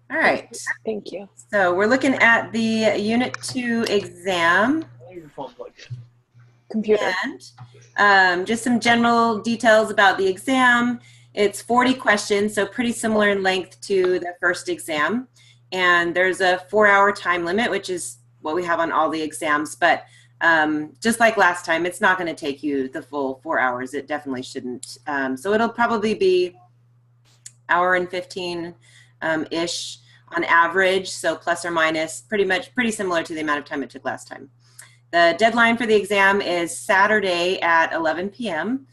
All right. Thank you. So we're looking at the Unit 2 exam. Computer. And just some general details about the exam. It's 40 questions, so pretty similar in length to the first exam. And there's a 4-hour time limit, which is what we have on all the exams. But just like last time, it's not going to take you the full 4 hours. It definitely shouldn't. So it'll probably be hour and 15-ish on average, so plus or minus, pretty similar to the amount of time it took last time. The deadline for the exam is Saturday at 11 p.m.,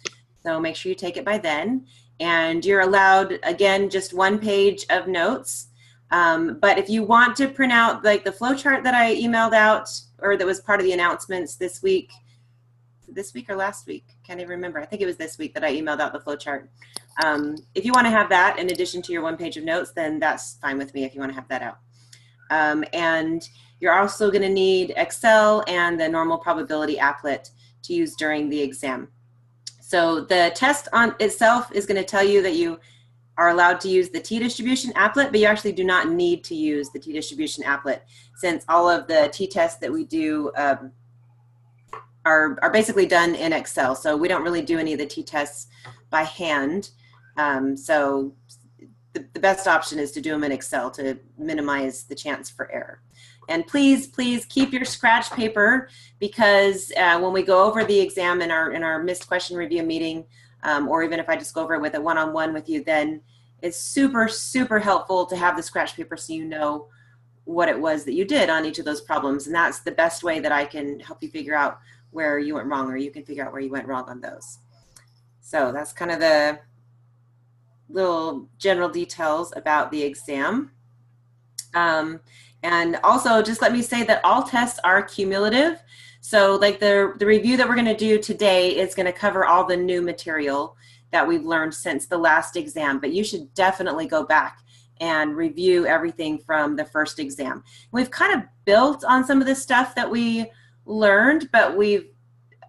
so make sure you take it by then. And you're allowed, again, just 1 page of notes. But if you want to print out like the flow chart that I emailed out, or that was part of the announcements this week or last week, can't even remember. I think it was this week that I emailed out the flow chart. If you want to have that in addition to your 1 page of notes, then that's fine with me if you want to have that out. And you're also going to need Excel and the normal probability applet to use during the exam. So the test on itself is going to tell you that you are allowed to use the t-distribution applet, but you actually do not need to use the t-distribution applet, since all of the t-tests that we do are basically done in Excel. So we don't really do any of the t-tests by hand. So the best option is to do them in Excel to minimize the chance for error. And please, please keep your scratch paper, because when we go over the exam in our missed question review meeting, or even if I just go over it with a one-on-one with you, then it's super, super helpful to have the scratch paper so you know what it was that you did on each of those problems. And that's the best way that I can help you figure out where you went wrong, or you can figure out where you went wrong on those. So that's kind of the little general details about the exam. And also just let me say that all tests are cumulative. So like the review that we're going to do today is going to cover all the new material that we've learned since the last exam, but you should definitely go back and review everything from the first exam. We've kind of built on some of the stuff that we learned, but we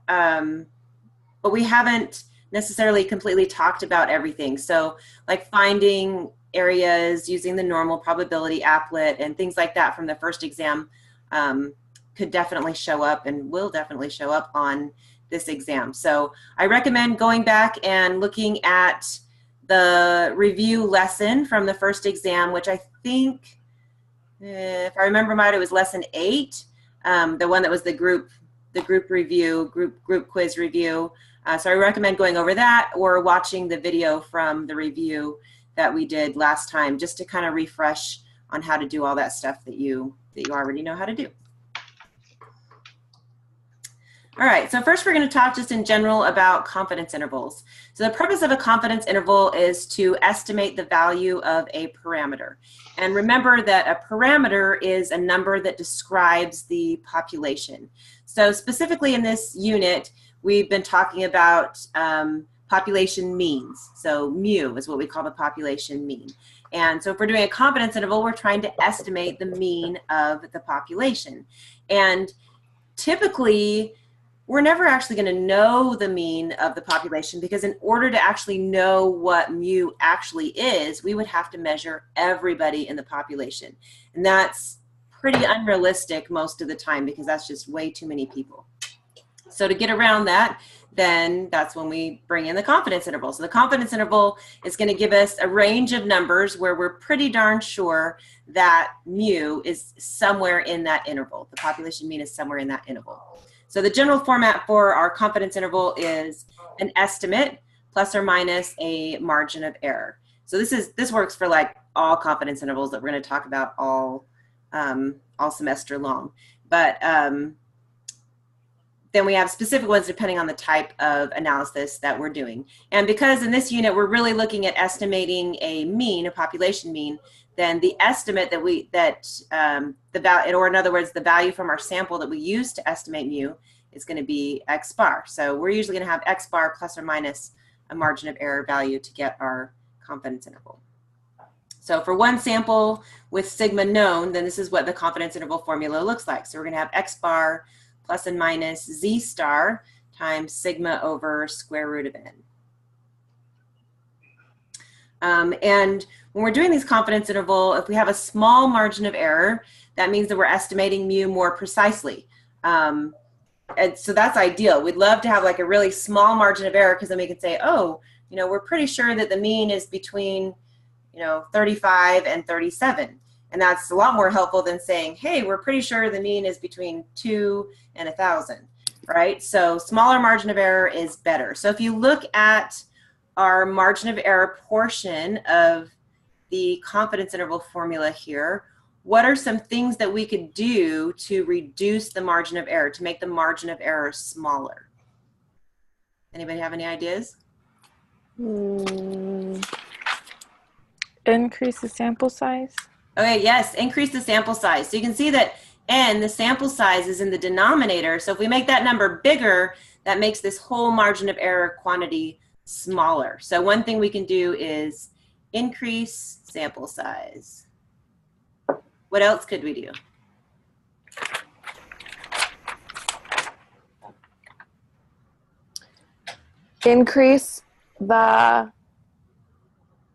haven't necessarily completely talked about everything. So like finding areas using the normal probability applet and things like that from the first exam could definitely show up and will definitely show up on this exam. So I recommend going back and looking at the review lesson from the first exam, which I think, if I remember right, it was lesson 8, the one that was the group review, group quiz review. So I recommend going over that or watching the video from the review that we did last time, just to kind of refresh on how to do all that stuff that you already know how to do. All right, so first we're going to talk just in general about confidence intervals. So the purpose of a confidence interval is to estimate the value of a parameter. And remember that a parameter is a number that describes the population. So specifically in this unit, we've been talking about population means. So mu is what we call the population mean. And so if we're doing a confidence interval, we're trying to estimate the mean of the population. And typically, we're never actually going to know the mean of the population, because in order to actually know what mu actually is, we would have to measure everybody in the population. And that's pretty unrealistic most of the time, because that's just way too many people. So to get around that, then that's when we bring in the confidence interval. So the confidence interval is going to give us a range of numbers where we're pretty darn sure that mu is somewhere in that interval. The population mean is somewhere in that interval. So the general format for our confidence interval is an estimate plus or minus a margin of error. So this works for like all confidence intervals that we're going to talk about all semester long. But then we have specific ones depending on the type of analysis that we're doing. And because in this unit we're really looking at estimating a mean, a population mean, then the estimate or in other words, the value from our sample that we use to estimate mu is going to be x bar. So we're usually going to have x bar plus or minus a margin of error value to get our confidence interval. So for one sample with sigma known, then this is what the confidence interval formula looks like. So we're going to have x bar plus and minus z star times sigma over square root of n. And when we're doing these confidence interval, if we have a small margin of error, that means that we're estimating mu more precisely. And so that's ideal. We'd love to have like a really small margin of error, because then we can say, oh, you know, we're pretty sure that the mean is between, you know, 35 and 37. And that's a lot more helpful than saying, hey, we're pretty sure the mean is between 2 and 1,000, right? So smaller margin of error is better. So if you look at our margin of error portion of the confidence interval formula here, what are some things that we could do to reduce the margin of error, to make the margin of error smaller? Anybody have any ideas? Increase the sample size. Okay, yes, increase the sample size. So you can see that n, the sample size, is in the denominator. So if we make that number bigger, that makes this whole margin of error quantity smaller. So one thing we can do is increase sample size. What else could we do? Increase the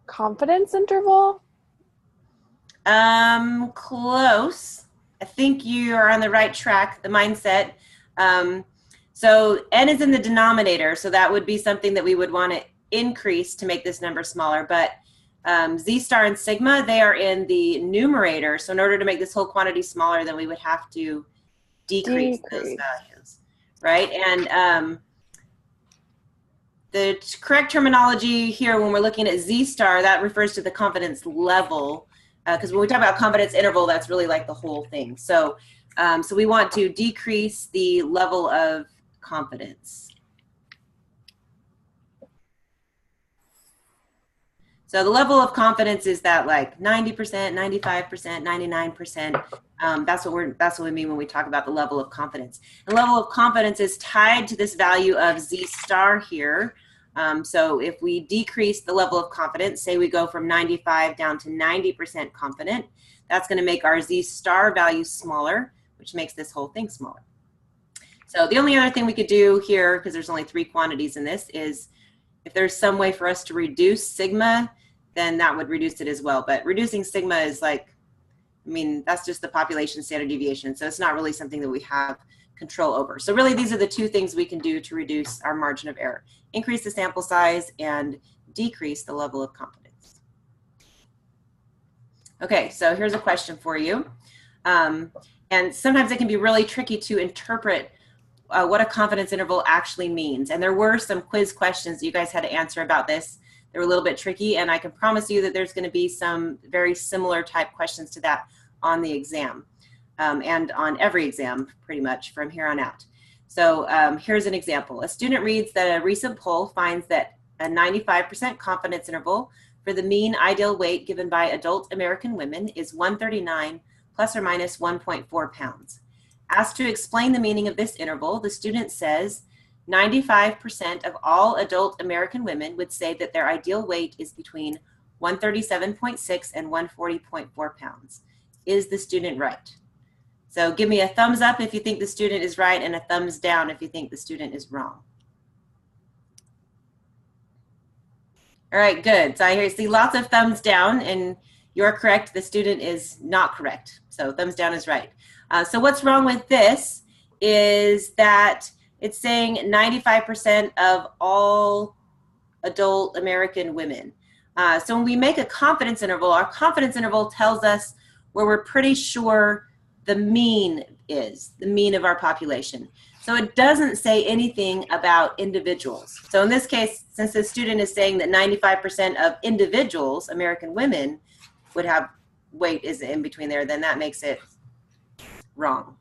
confidence interval? Close. I think you are on the right track, the mindset. So n is in the denominator, so that would be something that we would want to increase to make this number smaller. But z star and sigma, they are in the numerator. So in order to make this whole quantity smaller, then we would have to decrease those values, right? And the correct terminology here when we're looking at z star, that refers to the confidence level, because when we talk about confidence interval, that's really like the whole thing. So, so we want to decrease the level of confidence. So the level of confidence is that like 90%, 95%, 99%. That's what we mean when we talk about the level of confidence. The level of confidence is tied to this value of z star here. So if we decrease the level of confidence, say we go from 95 down to 90% confident, that's going to make our z star value smaller, which makes this whole thing smaller. So the only other thing we could do here, because there's only 3 quantities in this, is if there's some way for us to reduce sigma, then that would reduce it as well. But reducing sigma is like, I mean, that's just the population standard deviation. So it's not really something that we have control over. So really, these are the 2 things we can do to reduce our margin of error: increase the sample size and decrease the level of confidence. Okay, so here's a question for you. And sometimes it can be really tricky to interpret what a confidence interval actually means. And there were some quiz questions you guys had to answer about this. They were a little bit tricky, and I can promise you that there's going to be some very similar type questions to that on the exam, and on every exam pretty much from here on out. So here's an example. A student reads that a recent poll finds that a 95% confidence interval for the mean ideal weight given by adult American women is 139 plus or minus 1.4 pounds. Asked to explain the meaning of this interval, the student says 95% of all adult American women would say that their ideal weight is between 137.6 and 140.4 pounds. Is the student right? So give me a thumbs up if you think the student is right, and a thumbs down if you think the student is wrong. All right, good. So I see lots of thumbs down, and you're correct. The student is not correct. So thumbs down is right. So what's wrong with this is that it's saying 95% of all adult American women. So when we make a confidence interval, our confidence interval tells us where we're pretty sure the mean is, the mean of our population. So it doesn't say anything about individuals. So in this case, since the student is saying that 95% of individuals, American women, would have weight is in between there, then that makes it wrong.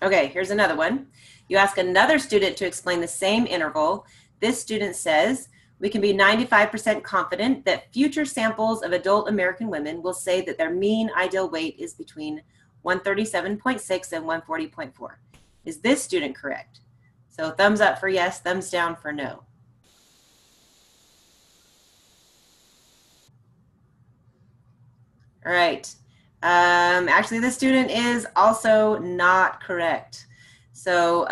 Okay, here's another one. You ask another student to explain the same interval. This student says, we can be 95% confident that future samples of adult American women will say that their mean ideal weight is between 137.6 and 140.4. Is this student correct? So thumbs up for yes, thumbs down for no. All right. Actually, this student is also not correct. So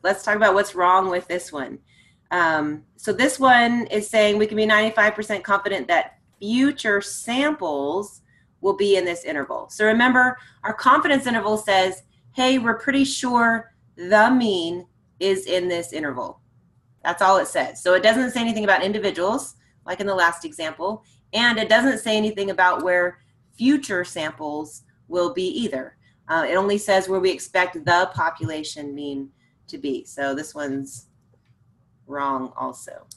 let's talk about what's wrong with this one. So this one is saying we can be 95% confident that future samples will be in this interval. So remember, our confidence interval says, hey, we're pretty sure the mean is in this interval. That's all it says. So it doesn't say anything about individuals, like in the last example, and it doesn't say anything about where future samples will be either. It only says where we expect the population mean to be. So this one's wrong also.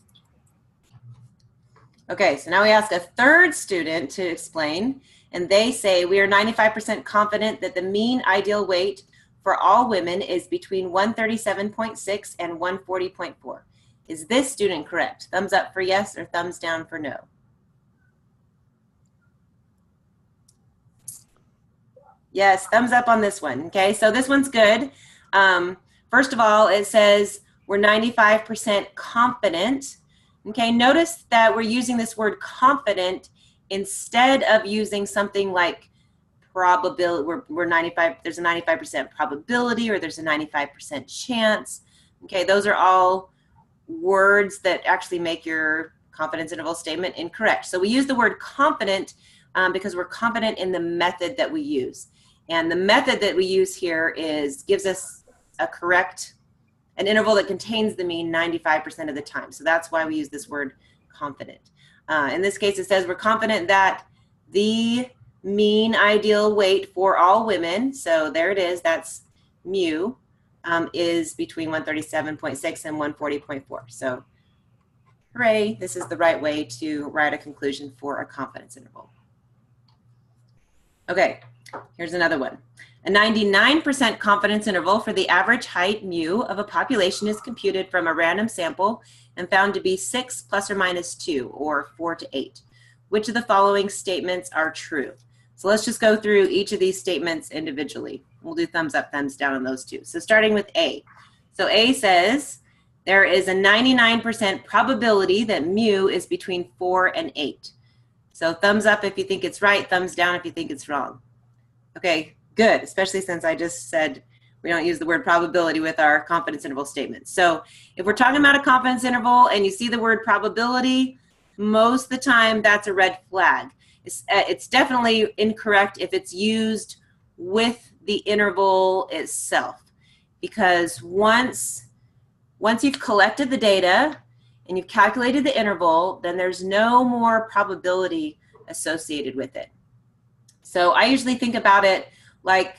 Okay, so now we ask a third student to explain, and they say, we are 95% confident that the mean ideal weight for all women is between 137.6 and 140.4. Is this student correct? Thumbs up for yes or thumbs down for no? Yes, thumbs up on this one. Okay, so this one's good. First of all, it says we're 95% confident. Okay, notice that we're using this word confident instead of using something like probability. We're 95, there's a 95% probability, or there's a 95% chance. Okay, those are all words that actually make your confidence interval statement incorrect. So we use the word confident because we're confident in the method that we use. And the method that we use here gives us an interval that contains the mean 95% of the time. So that's why we use this word confident. In this case, it says we're confident that the mean ideal weight for all women, so there it is, that's mu, is between 137.6 and 140.4. So hooray, this is the right way to write a conclusion for a confidence interval. Okay, here's another one. A 99% confidence interval for the average height mu of a population is computed from a random sample and found to be 6 plus or minus 2, or 4 to 8. Which of the following statements are true? So let's just go through each of these statements individually. We'll do thumbs up, thumbs down on those two. So starting with A. So A says there is a 99% probability that mu is between 4 and 8. So thumbs up if you think it's right, thumbs down if you think it's wrong. Okay, good, especially since I just said we don't use the word probability with our confidence interval statements. So if we're talking about a confidence interval and you see the word probability, most of the time that's a red flag. It's definitely incorrect if it's used with the interval itself, because once you've collected the data and you've calculated the interval, then there's no more probability associated with it. So I usually think about it like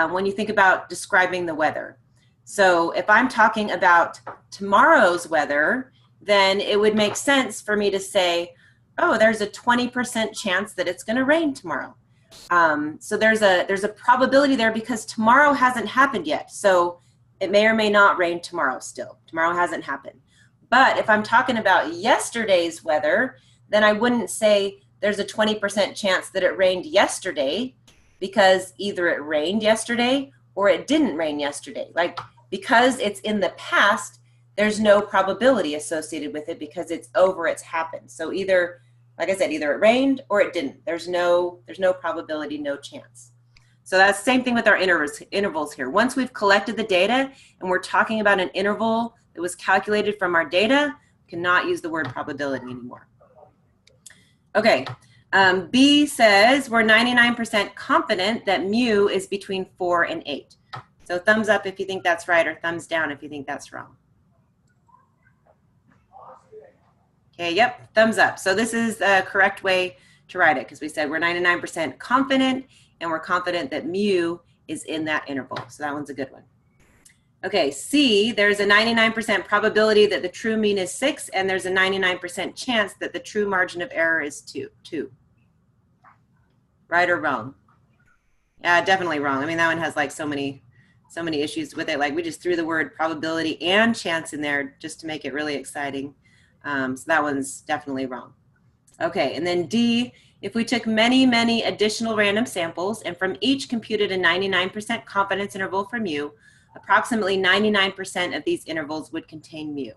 when you think about describing the weather. So if I'm talking about tomorrow's weather, then it would make sense for me to say, oh, there's a 20% chance that it's going to rain tomorrow. So there's a probability there because tomorrow hasn't happened yet. So it may or may not rain tomorrow still. Tomorrow hasn't happened. But if I'm talking about yesterday's weather, then I wouldn't say there's a 20% chance that it rained yesterday, because either it rained yesterday or it didn't rain yesterday. Like, because it's in the past, there's no probability associated with it because it's over, it's happened. So either, like I said, either it rained or it didn't. There's no probability, no chance. So that's the same thing with our intervals here. Once we've collected the data and we're talking about an interval that was calculated from our data, we cannot use the word probability anymore. Okay, B says we're 99% confident that mu is between 4 and 8. So thumbs up if you think that's right, or thumbs down if you think that's wrong. Okay, yep, thumbs up. So this is the correct way to write it, because we said we're 99% confident, and we're confident that mu is in that interval. So that one's a good one. Okay, C, there's a 99% probability that the true mean is 6, and there's a 99% chance that the true margin of error is 2. Right or wrong? Yeah, definitely wrong. I mean, that one has like so many issues with it. Like, we just threw the word probability and chance in there just to make it really exciting. So that one's definitely wrong. Okay, and then D, if we took many additional random samples and from each computed a 99% confidence interval for mu, approximately 99% of these intervals would contain mu.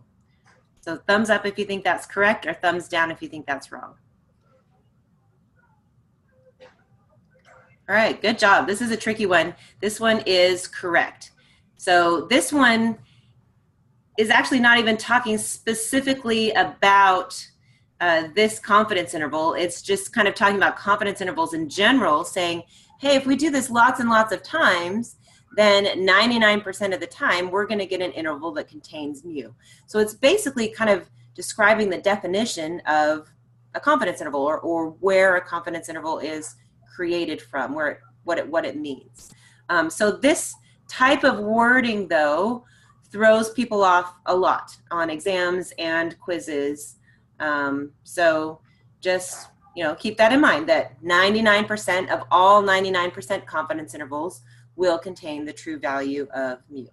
So thumbs up if you think that's correct, or thumbs down if you think that's wrong. All right, good job. This is a tricky one. This one is correct. So this one is actually not even talking specifically about this confidence interval. It's just kind of talking about confidence intervals in general, saying, hey, if we do this lots and lots of times, then 99% of the time, we're going to get an interval that contains mu. So it's basically kind of describing the definition of a confidence interval, or where a confidence interval is created from, what it means. So this type of wording, though, throws people off a lot on exams and quizzes. So just, keep that in mind, that 99% of all 99% confidence intervals will contain the true value of mu.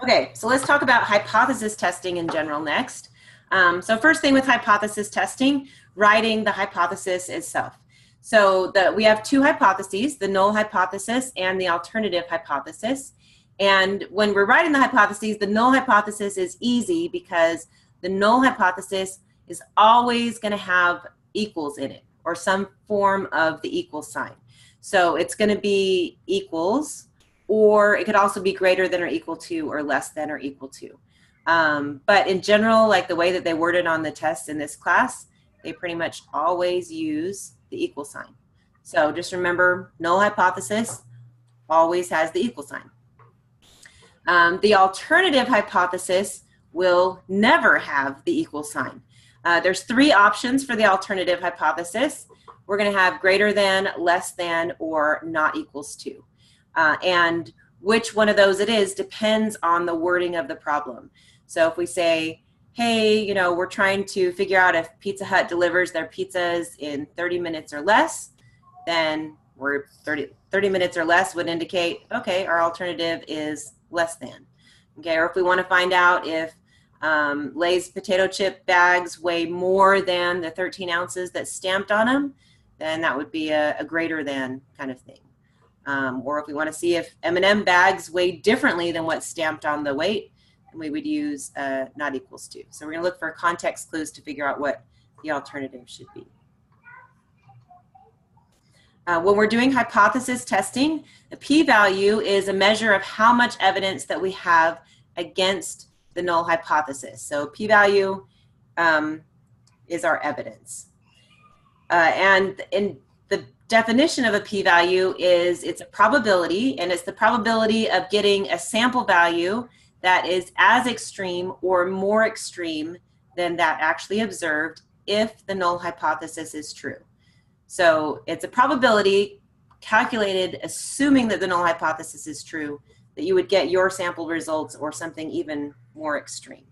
Okay, so let's talk about hypothesis testing in general next. So first thing with hypothesis testing, writing the hypothesis itself. So we have two hypotheses, the null hypothesis and the alternative hypothesis. And when we're writing the hypotheses, the null hypothesis is easy because the null hypothesis is always going to have equals in it, or some form of the equal sign. So it's going to be equals, or it could also be greater than or equal to, or less than or equal to. But in general, like the way that they worded on the test in this class, they pretty much always use the equal sign. So just remember, null hypothesis always has the equal sign. The alternative hypothesis will never have the equal sign. There's three options for the alternative hypothesis. We're going to have greater than, less than, or not equals to. And which one of those it is depends on the wording of the problem. So if we say, hey, we're trying to figure out if Pizza Hut delivers their pizzas in 30 minutes or less, then 30 minutes or less would indicate, okay, our alternative is less than. Okay, or if we want to find out if Lay's potato chip bags weigh more than the 13 ounces that's stamped on them, then that would be a greater than kind of thing. Or if we want to see if M&M bags weigh differently than what's stamped on the weight, then we would use not equals to. So we're going to look for context clues to figure out what the alternative should be. When we're doing hypothesis testing, the p-value is a measure of how much evidence that we have against the null hypothesis. So p-value is our evidence. And in the definition of a p-value is it's a probability, and it's the probability of getting a sample value that is as extreme or more extreme than that actually observed if the null hypothesis is true. So it's a probability calculated assuming that the null hypothesis is true, that you would get your sample results or something even more extreme.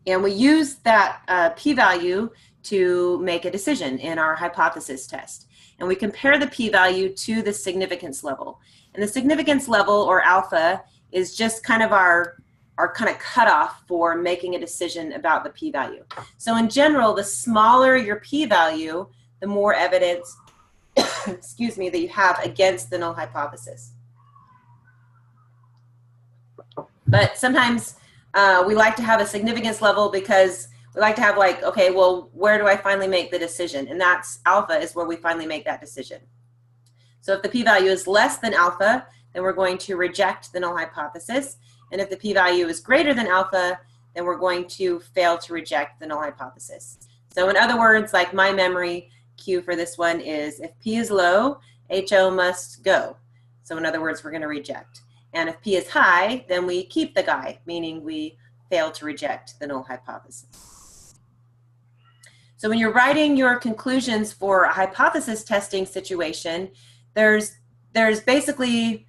And we use that p-value to make a decision in our hypothesis test. And we compare the p-value to the significance level. And the significance level, or alpha, is just kind of our kind of cutoff for making a decision about the p-value. So in general, the smaller your p-value, the more evidence, excuse me, that you have against the null hypothesis. But sometimes we like to have a significance level because we like to have like, okay, well, where do I finally make the decision? And that's alpha is where we finally make that decision. So if the p-value is less than alpha, then we're going to reject the null hypothesis. And if the p-value is greater than alpha, then we're going to fail to reject the null hypothesis. So in other words, like my memory cue for this one is if p is low, HO must go. So in other words, we're going to reject. And if p is high, then we keep the guy, meaning we fail to reject the null hypothesis. So when you're writing your conclusions for a hypothesis testing situation, there's basically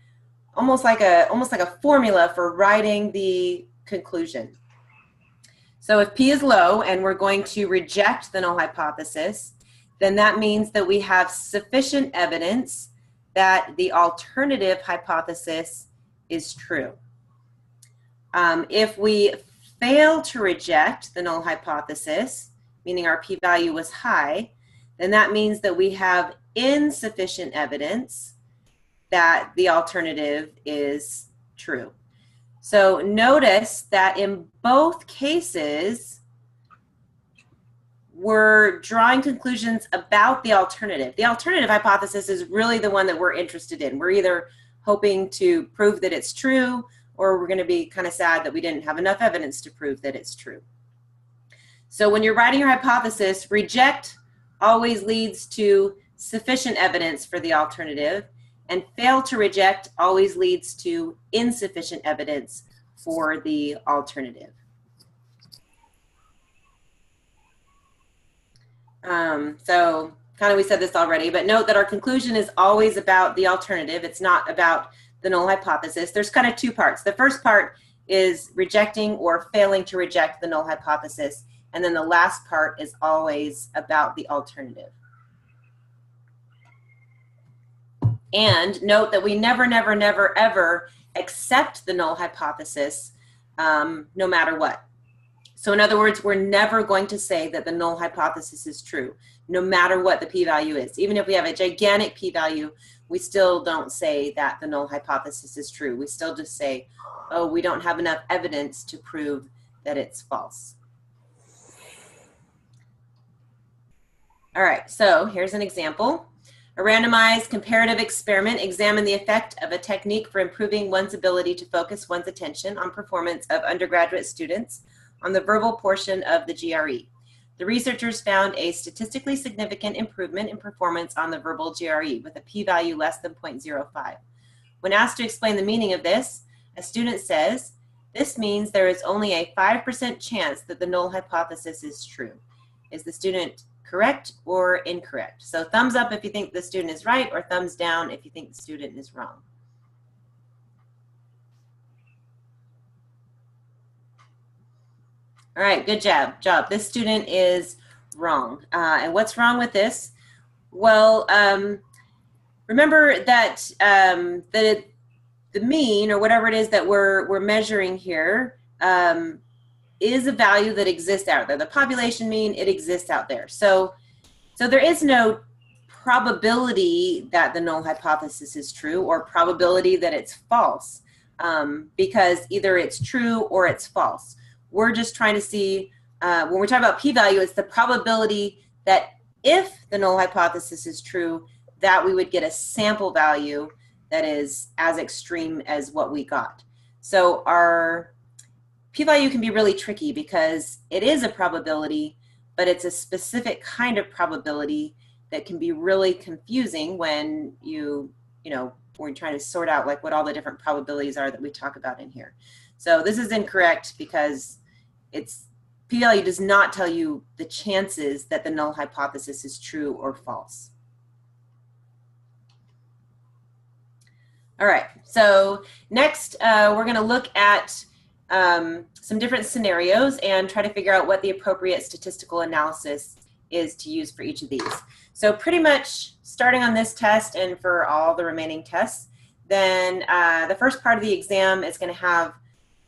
almost like a formula for writing the conclusion. So if p is low and we're going to reject the null hypothesis, then that means that we have sufficient evidence that the alternative hypothesis is true. If we fail to reject the null hypothesis, meaning our p-value was high, then that means that we have insufficient evidence that the alternative is true. So notice that in both cases, we're drawing conclusions about the alternative. The alternative hypothesis is really the one that we're interested in. We're either hoping to prove that it's true, or we're going to be kind of sad that we didn't have enough evidence to prove that it's true. So when you're writing your hypothesis, reject always leads to sufficient evidence for the alternative, and fail to reject always leads to insufficient evidence for the alternative. So kind of we said this already, but note that our conclusion is always about the alternative. It's not about the null hypothesis. There's kind of two parts. The first part is rejecting or failing to reject the null hypothesis. And then the last part is always about the alternative. And note that we never, never, never, ever accept the null hypothesis no matter what. So in other words, we're never going to say that the null hypothesis is true, no matter what the p-value is. Even if we have a gigantic p-value, we still don't say that the null hypothesis is true. We still just say, oh, we don't have enough evidence to prove that it's false. All right, so here's an example. A randomized comparative experiment examined the effect of a technique for improving one's ability to focus one's attention on performance of undergraduate students on the verbal portion of the GRE. The researchers found a statistically significant improvement in performance on the verbal GRE with a p-value less than 0.05. When asked to explain the meaning of this, a student says, "This means there is only a 5% chance that the null hypothesis is true." Is the student correct or incorrect? So thumbs up if you think the student is right, or thumbs down if you think the student is wrong. All right, good job. This student is wrong. And what's wrong with this? Well, remember that the mean, or whatever it is that we're measuring here, is a value that exists out there. The population mean, it exists out there. So there is no probability that the null hypothesis is true or probability that it's false, because either it's true or it's false. We're just trying to see, when we're talking about p-value, it's the probability that if the null hypothesis is true, that we would get a sample value that is as extreme as what we got. So our p-value can be really tricky because it is a probability, but it's a specific kind of probability that can be really confusing when when you're trying to sort out like what all the different probabilities are that we talk about in here. So this is incorrect because p-value does not tell you the chances that the null hypothesis is true or false. All right, so next we're going to look at some different scenarios and try to figure out what the appropriate statistical analysis is to use for each of these. So pretty much starting on this test and for all the remaining tests, then the first part of the exam is going to have,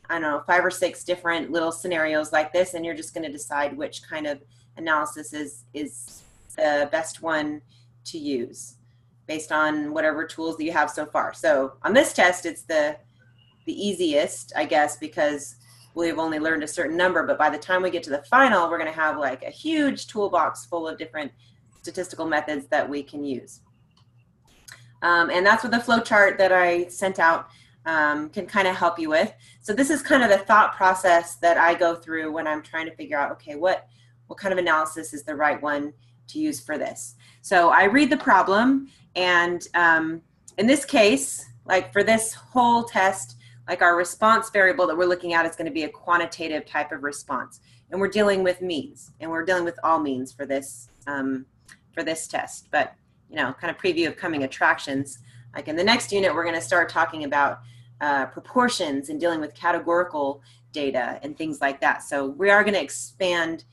I don't know, 5 or 6 different little scenarios like this, and you're just going to decide which kind of analysis is the best one to use based on whatever tools that you have so far. So on this test, it's the easiest, I guess, because we've only learned a certain number, but by the time we get to the final, we're going to have like a huge toolbox full of different statistical methods that we can use. And that's what the flow chart that I sent out can kind of help you with. So this is kind of the thought process that I go through when I'm trying to figure out, okay, what kind of analysis is the right one to use for this. So I read the problem, and in this case, like for this whole test, like our response variable that we're looking at is going to be a quantitative type of response. And we're dealing with means, and we're dealing with all means for this test. But, kind of preview of coming attractions. Like in the next unit, we're going to start talking about proportions and dealing with categorical data and things like that. So we are going to expand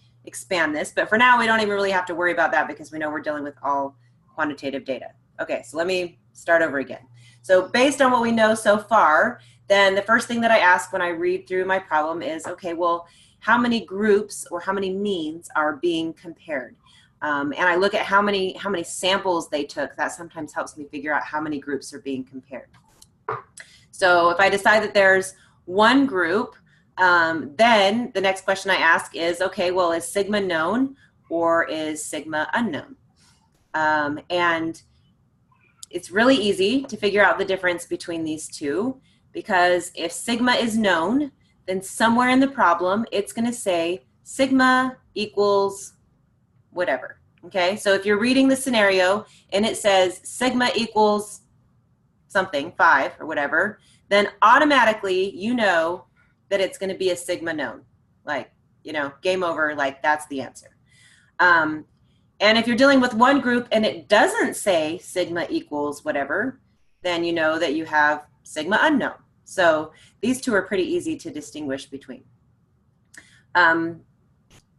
this, but for now, we don't even really have to worry about that because we know we're dealing with all quantitative data. Okay, so let me start over again. So based on what we know so far, then the first thing that I ask when I read through my problem is, okay, well, how many groups or how many means are being compared? And I look at how many samples they took. That sometimes helps me figure out how many groups are being compared. So if I decide that there's one group, then the next question I ask is, okay, well, is sigma known or is sigma unknown? And it's really easy to figure out the difference between these two because if sigma is known, then somewhere in the problem, it's going to say sigma equals whatever. Okay, so if you're reading the scenario and it says sigma equals something, 5 or whatever, then automatically you know that it's going to be a sigma known. Like, you know, game over, like that's the answer. And if you're dealing with one group and it doesn't say sigma equals whatever, then you know that you have sigma unknown. So these two are pretty easy to distinguish between. I'm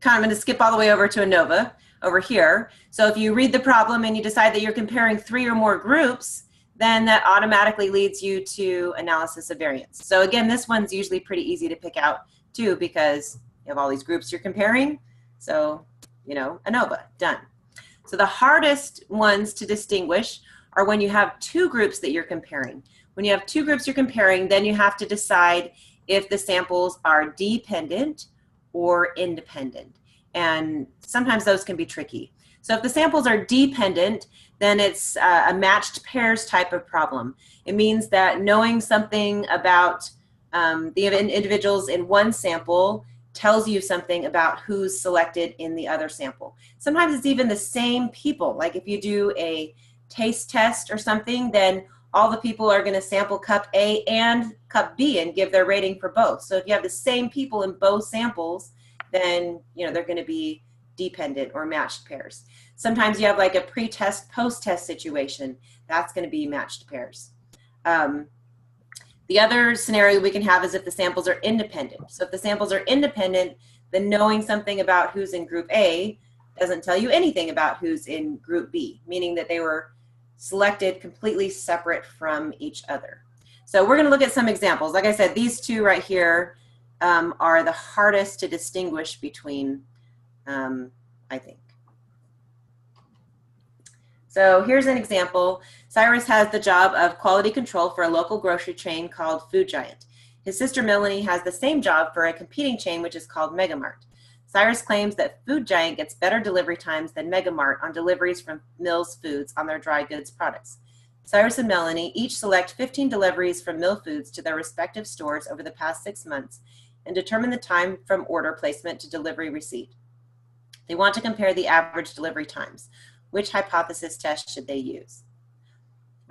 going to skip all the way over to ANOVA over here. So if you read the problem and you decide that you're comparing 3 or more groups, then that automatically leads you to analysis of variance. So again, this one's usually pretty easy to pick out too, because you have all these groups you're comparing. So, you know, ANOVA, done. So the hardest ones to distinguish are when you have 2 groups that you're comparing. When you have 2 groups you're comparing, then you have to decide if the samples are dependent or independent. And sometimes those can be tricky. So if the samples are dependent, then it's a matched pairs type of problem. It means that knowing something about the individuals in one sample tells you something about who's selected in the other sample. Sometimes it's even the same people. Like if you do a taste test or something, then all the people are going to sample cup A and cup B and give their rating for both. So if you have the same people in both samples, then you know they're going to be dependent or matched pairs. Sometimes you have like a pre-test, post-test situation. That's going to be matched pairs. The other scenario we can have is if the samples are independent. So if the samples are independent, then knowing something about who's in group A doesn't tell you anything about who's in group B, meaning that they were selected completely separate from each other. So we're going to look at some examples. Like I said, these two right here are the hardest to distinguish between, I think. So here's an example. Cyrus has the job of quality control for a local grocery chain called Food Giant. His sister Melanie has the same job for a competing chain which is called Megamart. Cyrus claims that Food Giant gets better delivery times than Megamart on deliveries from Mills Foods on their dry goods products. Cyrus and Melanie each select 15 deliveries from Mill Foods to their respective stores over the past 6 months and determine the time from order placement to delivery receipt. They want to compare the average delivery times. Which hypothesis test should they use?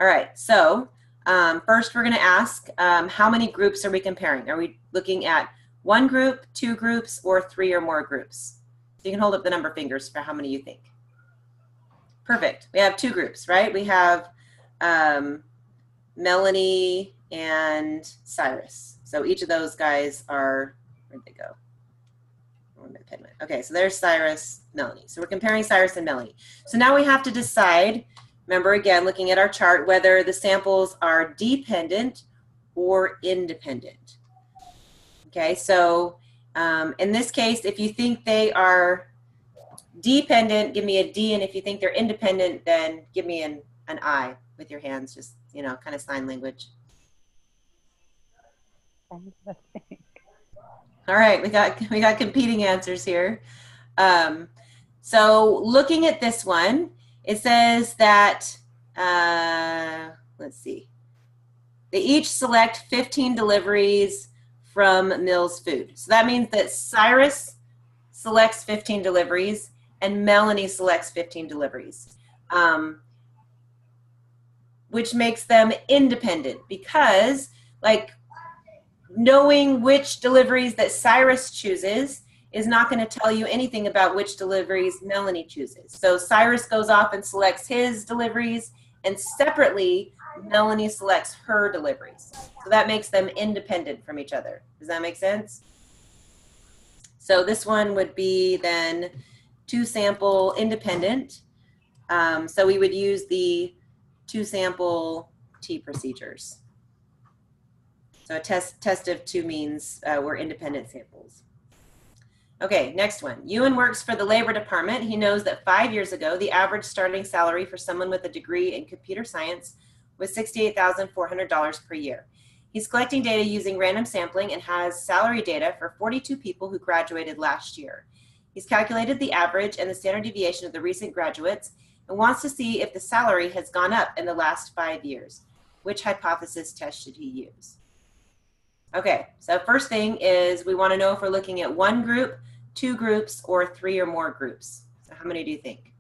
All right, so first we're going to ask how many groups are we comparing? Are we looking at 1 group, 2 groups, or 3 or more groups? So you can hold up the number of fingers for how many you think. Perfect. We have 2 groups, right? We have Melanie and Cyrus. So each of those guys are, where'd they go? Okay, so there's Cyrus, Melanie. So we're comparing Cyrus and Melanie. So now we have to decide, remember again, looking at our chart, whether the samples are dependent or independent. Okay, so in this case, if you think they are dependent, give me a D, and if you think they're independent, then give me an I with your hands, just, you know, kind of sign language. All right, we got competing answers here. So looking at this one, it says that, let's see, they each select 15 deliveries from Mills Food. So that means that Cyrus selects 15 deliveries and Melanie selects 15 deliveries, which makes them independent because, like, knowing which deliveries that Cyrus chooses is not going to tell you anything about which deliveries Melanie chooses. So Cyrus goes off and selects his deliveries, and separately, Melanie selects her deliveries. So that makes them independent from each other. Does that make sense? So this one would be then 2 sample independent. So we would use the 2 sample T procedures. So a test of 2 means we're independent samples. Okay, next one. Ewan works for the Labor Department. He knows that 5 years ago, the average starting salary for someone with a degree in computer science was $68,400 per year. He's collecting data using random sampling and has salary data for 42 people who graduated last year. He's calculated the average and the standard deviation of the recent graduates and wants to see if the salary has gone up in the last 5 years. Which hypothesis test should he use? Okay, so first thing is we want to know if we're looking at one group, two groups, or three or more groups. So how many do you think?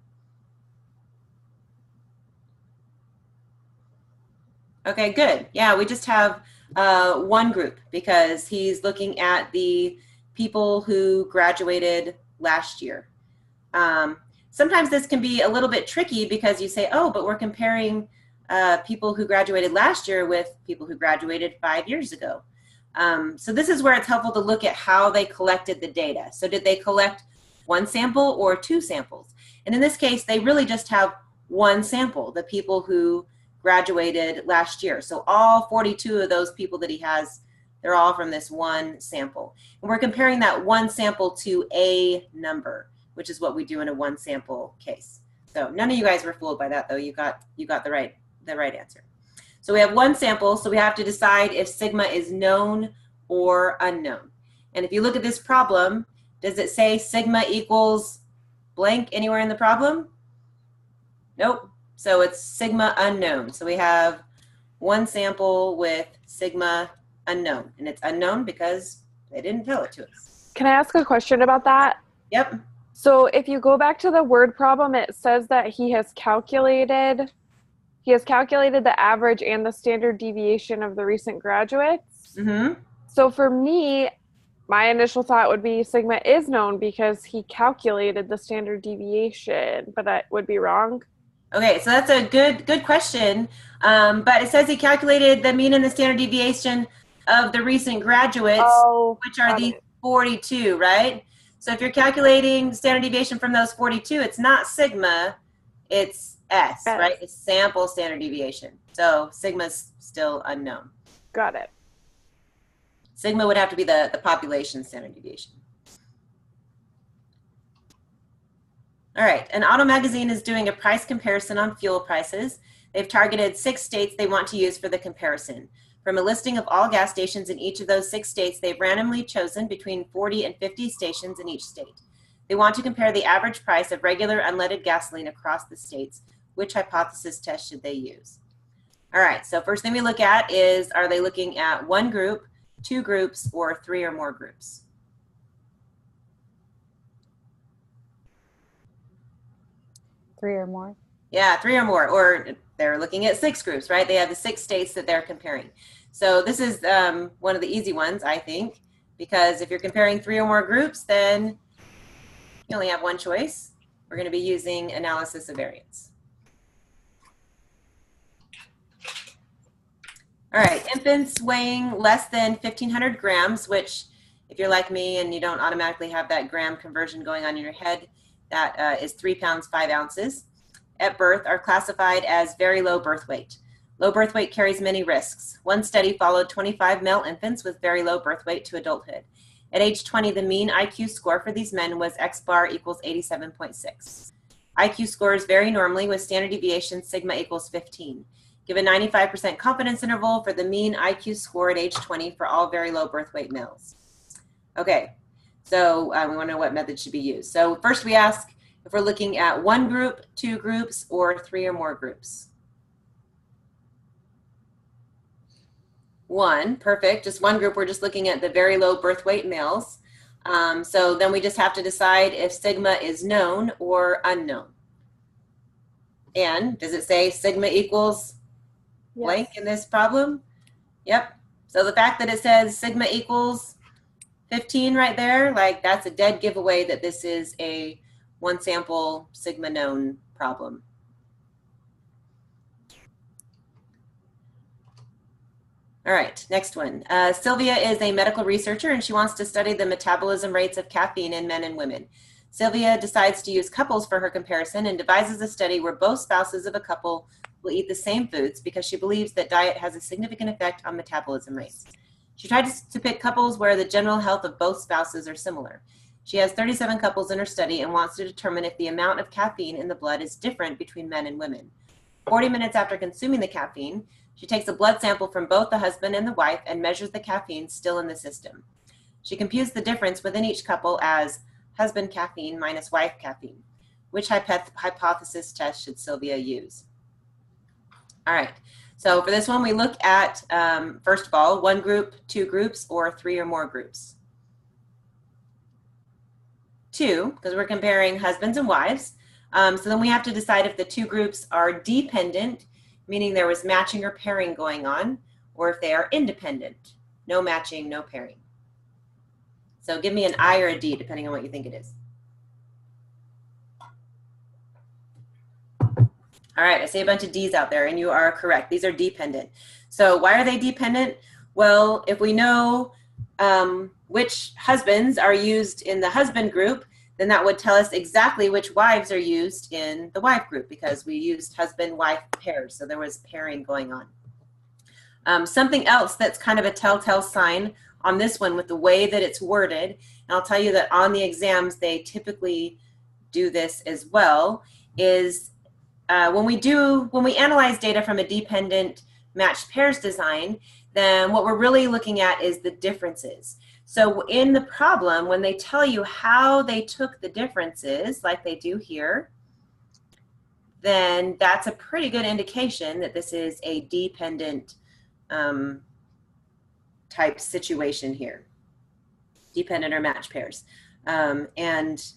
Okay, good. Yeah, we just have one group because he's looking at the people who graduated last year. Sometimes this can be a little bit tricky because you say, oh, but we're comparing people who graduated last year with people who graduated 5 years ago. So this is where it's helpful to look at how they collected the data. So did they collect one sample or two samples? And in this case, they really just have one sample, the people who graduated last year. So all 42 of those people that he has, they're all from this one sample. And we're comparing that one sample to a number, which is what we do in a one sample case. So none of you guys were fooled by that though. You got the right answer. So we have one sample, so we have to decide if sigma is known or unknown. And if you look at this problem, does it say sigma equals blank anywhere in the problem? Nope. So it's sigma unknown. So we have one sample with sigma unknown, and it's unknown because they didn't tell it to us. Can I ask a question about that? Yep. So if you go back to the word problem, it says that he has calculated the average and the standard deviation of the recent graduates. Mm-hmm. So for me, my initial thought would be sigma is known because he calculated the standard deviation, but that would be wrong. Okay, so that's a good question. But it says he calculated the mean and the standard deviation of the recent graduates, which are these 42, right? So if you're calculating standard deviation from those 42, it's not sigma, it's S, right? It's sample standard deviation. So sigma's still unknown. Got it. Sigma would have to be the population standard deviation. All right, an auto magazine is doing a price comparison on fuel prices. They've targeted 6 states they want to use for the comparison. From a listing of all gas stations in each of those 6 states, they've randomly chosen between 40 and 50 stations in each state. They want to compare the average price of regular unleaded gasoline across the states. Which hypothesis test should they use? All right, so first thing we look at is, are they looking at one group, two groups, or three or more groups? Three or more. Yeah, three or more, or they're looking at 6 groups, right? They have the 6 states that they're comparing. So this is one of the easy ones, I think, because if you're comparing 3 or more groups, then you only have one choice. We're going to be using analysis of variance. All right, infants weighing less than 1,500 grams, which if you're like me and you don't automatically have that gram conversion going on in your head, that is 3 pounds, 5 ounces, at birth are classified as very low birth weight. Low birth weight carries many risks. One study followed 25 male infants with very low birth weight to adulthood. At age 20, the mean IQ score for these men was X bar equals 87.6. IQ scores vary normally with standard deviation sigma equals 15. Give a 95% confidence interval for the mean IQ score at age 20 for all very low birth weight males. Okay, so we want to know what method should be used. So first we ask if we're looking at one group, 2 groups, or 3 or more groups. 1, perfect, just one group. We're just looking at the very low birth weight males. So then we just have to decide if sigma is known or unknown. And does it say sigma equals blank in this problem? Yep. So the fact that it says sigma equals 15 right there, like that's a dead giveaway that this is a one sample sigma known problem. All right, next one. Sylvia is a medical researcher and she wants to study the metabolism rates of caffeine in men and women. Sylvia decides to use couples for her comparison and devises a study where both spouses of a couple will eat the same foods because she believes that diet has a significant effect on metabolism rates. She tried to pick couples where the general health of both spouses are similar. She has 37 couples in her study and wants to determine if the amount of caffeine in the blood is different between men and women. 40 minutes after consuming the caffeine, she takes a blood sample from both the husband and the wife and measures the caffeine still in the system. She computes the difference within each couple as husband caffeine minus wife caffeine. Which hypothesis test should Sylvia use? All right, So for this one, we look at, first of all, one group, two groups, or three or more groups. Two, because we're comparing husbands and wives. So then we have to decide if the two groups are dependent, meaning there was matching or pairing going on, or if they are independent, no matching, no pairing. So give me an I or a D, depending on what you think it is. All right, I see a bunch of D's out there, and you are correct. These are dependent. So why are they dependent? Well, if we know which husbands are used in the husband group, then that would tell us exactly which wives are used in the wife group, because we used husband-wife pairs, so there was pairing going on. Something else that's kind of a telltale sign on this one with the way that it's worded, and I'll tell you that on the exams they typically do this as well, is when we analyze data from a dependent matched pairs design, then what we're really looking at is the differences. So in the problem, when they tell you how they took the differences, like they do here, then that's a pretty good indication that this is a dependent type situation here, dependent or matched pairs. And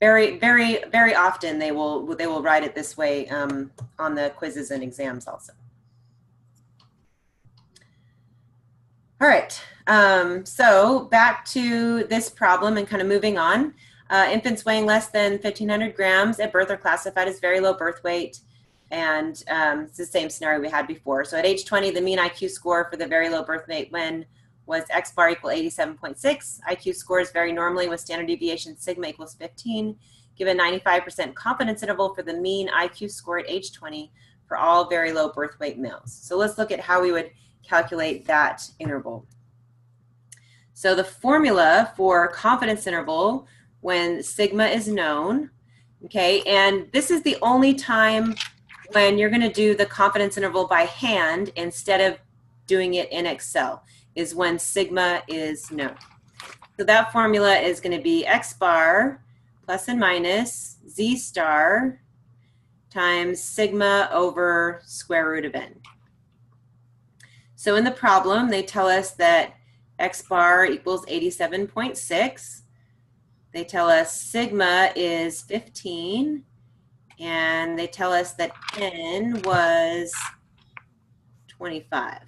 very, very, very often they will write it this way on the quizzes and exams also. All right, so back to this problem and kind of moving on. Infants weighing less than 1,500 grams at birth are classified as very low birth weight, and it's the same scenario we had before. So at age 20, the mean IQ score for the very low birth weight when was X bar equal 87.6. IQ scores vary normally with standard deviation sigma equals 15. Give a 95% confidence interval for the mean IQ score at age 20 for all very low birth weight males. So let's look at how we would calculate that interval. So the formula for confidence interval when sigma is known, okay, and this is the only time when you're going to do the confidence interval by hand instead of doing it in Excel, is when sigma is known. So that formula is going to be X bar plus and minus Z star times sigma over square root of n. So in the problem, they tell us that X bar equals 87.6. They tell us sigma is 15, and they tell us that n was 25.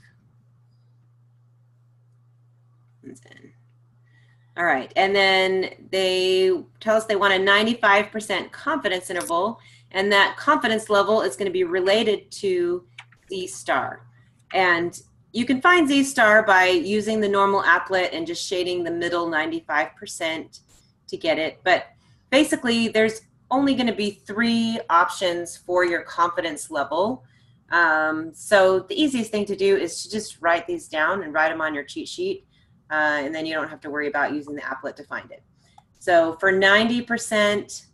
All right, and then they tell us they want a 95% confidence interval, and that confidence level is going to be related to Z star. And you can find Z star by using the normal applet and just shading the middle 95% to get it. But basically, there's only going to be 3 options for your confidence level. So the easiest thing to do is to just write these down and write them on your cheat sheet. And then you don't have to worry about using the applet to find it. So for 90%,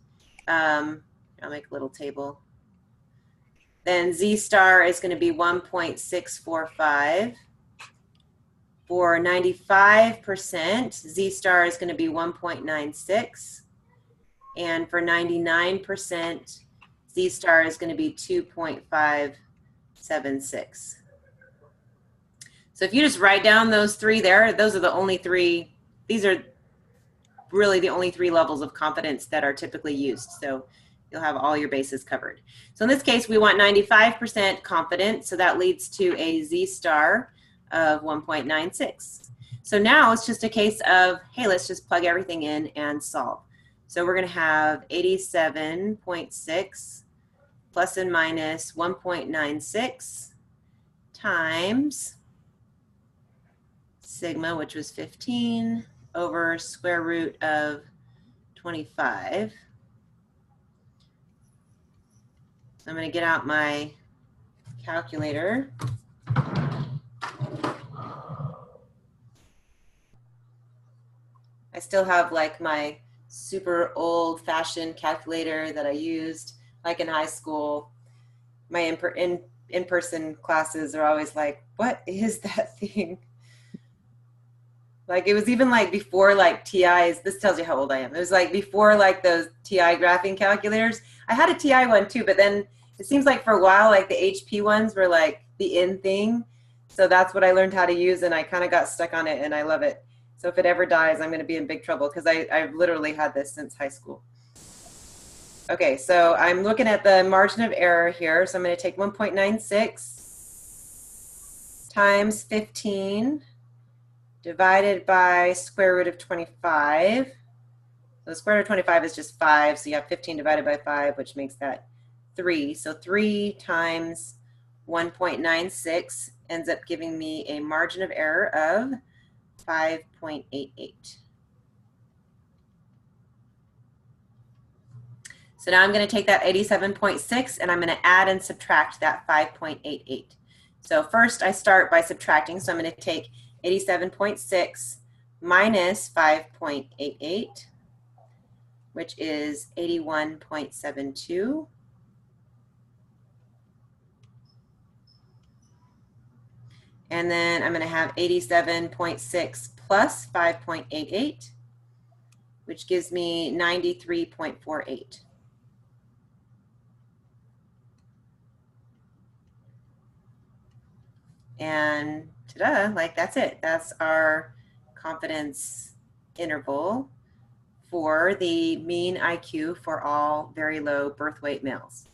I'll make a little table. Then Z star is going to be 1.645. For 95%, Z star is going to be 1.96. And for 99%, Z star is going to be 2.576. So if you just write down those 3 there, those are the only 3, these are really the only 3 levels of confidence that are typically used. So you'll have all your bases covered. So in this case, we want 95% confidence, so that leads to a Z star of 1.96. So now it's just a case of, hey, let's just plug everything in and solve. So we're going to have 87.6 plus and minus 1.96 times sigma, which was 15, over square root of 25. So I'm going to get out my calculator. I still have like my super old-fashioned calculator that I used like in high school. My in-person classes are always like, what is that thing? Like it was even like before like TIs, this tells you how old I am. It was like before like those TI graphing calculators. I had a TI one too, but then It seems like for a while, like the HP ones were like the in thing. So that's what I learned how to use, and I kind of got stuck on it, and I love it. So if it ever dies, I'm going to be in big trouble because I've literally had this since high school. Okay, so I'm looking at the margin of error here. So I'm going to take 1.96 times 15 divided by square root of 25. So the square root of 25 is just 5, so you have 15 divided by 5, which makes that 3. So 3 times 1.96 ends up giving me a margin of error of 5.88. So now I'm going to take that 87.6 and I'm going to add and subtract that 5.88. So first I start by subtracting, so I'm going to take 87.6 minus 5.88, which is 81.72. And then I'm going to have 87.6 plus 5.88, which gives me 93.48. And ta-da, like that's it. That's our confidence interval for the mean IQ for all very low birth weight males.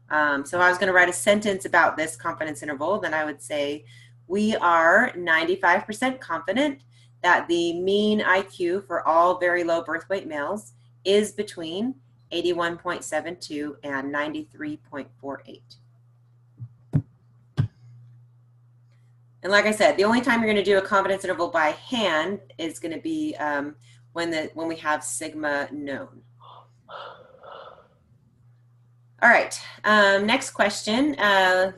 So if I was going to write a sentence about this confidence interval, then I would say, we are 95% confident that the mean IQ for all very low birth weight males is between 81.72 and 93.48. And like I said, the only time you're going to do a confidence interval by hand is going to be when we have sigma known. All right, next question.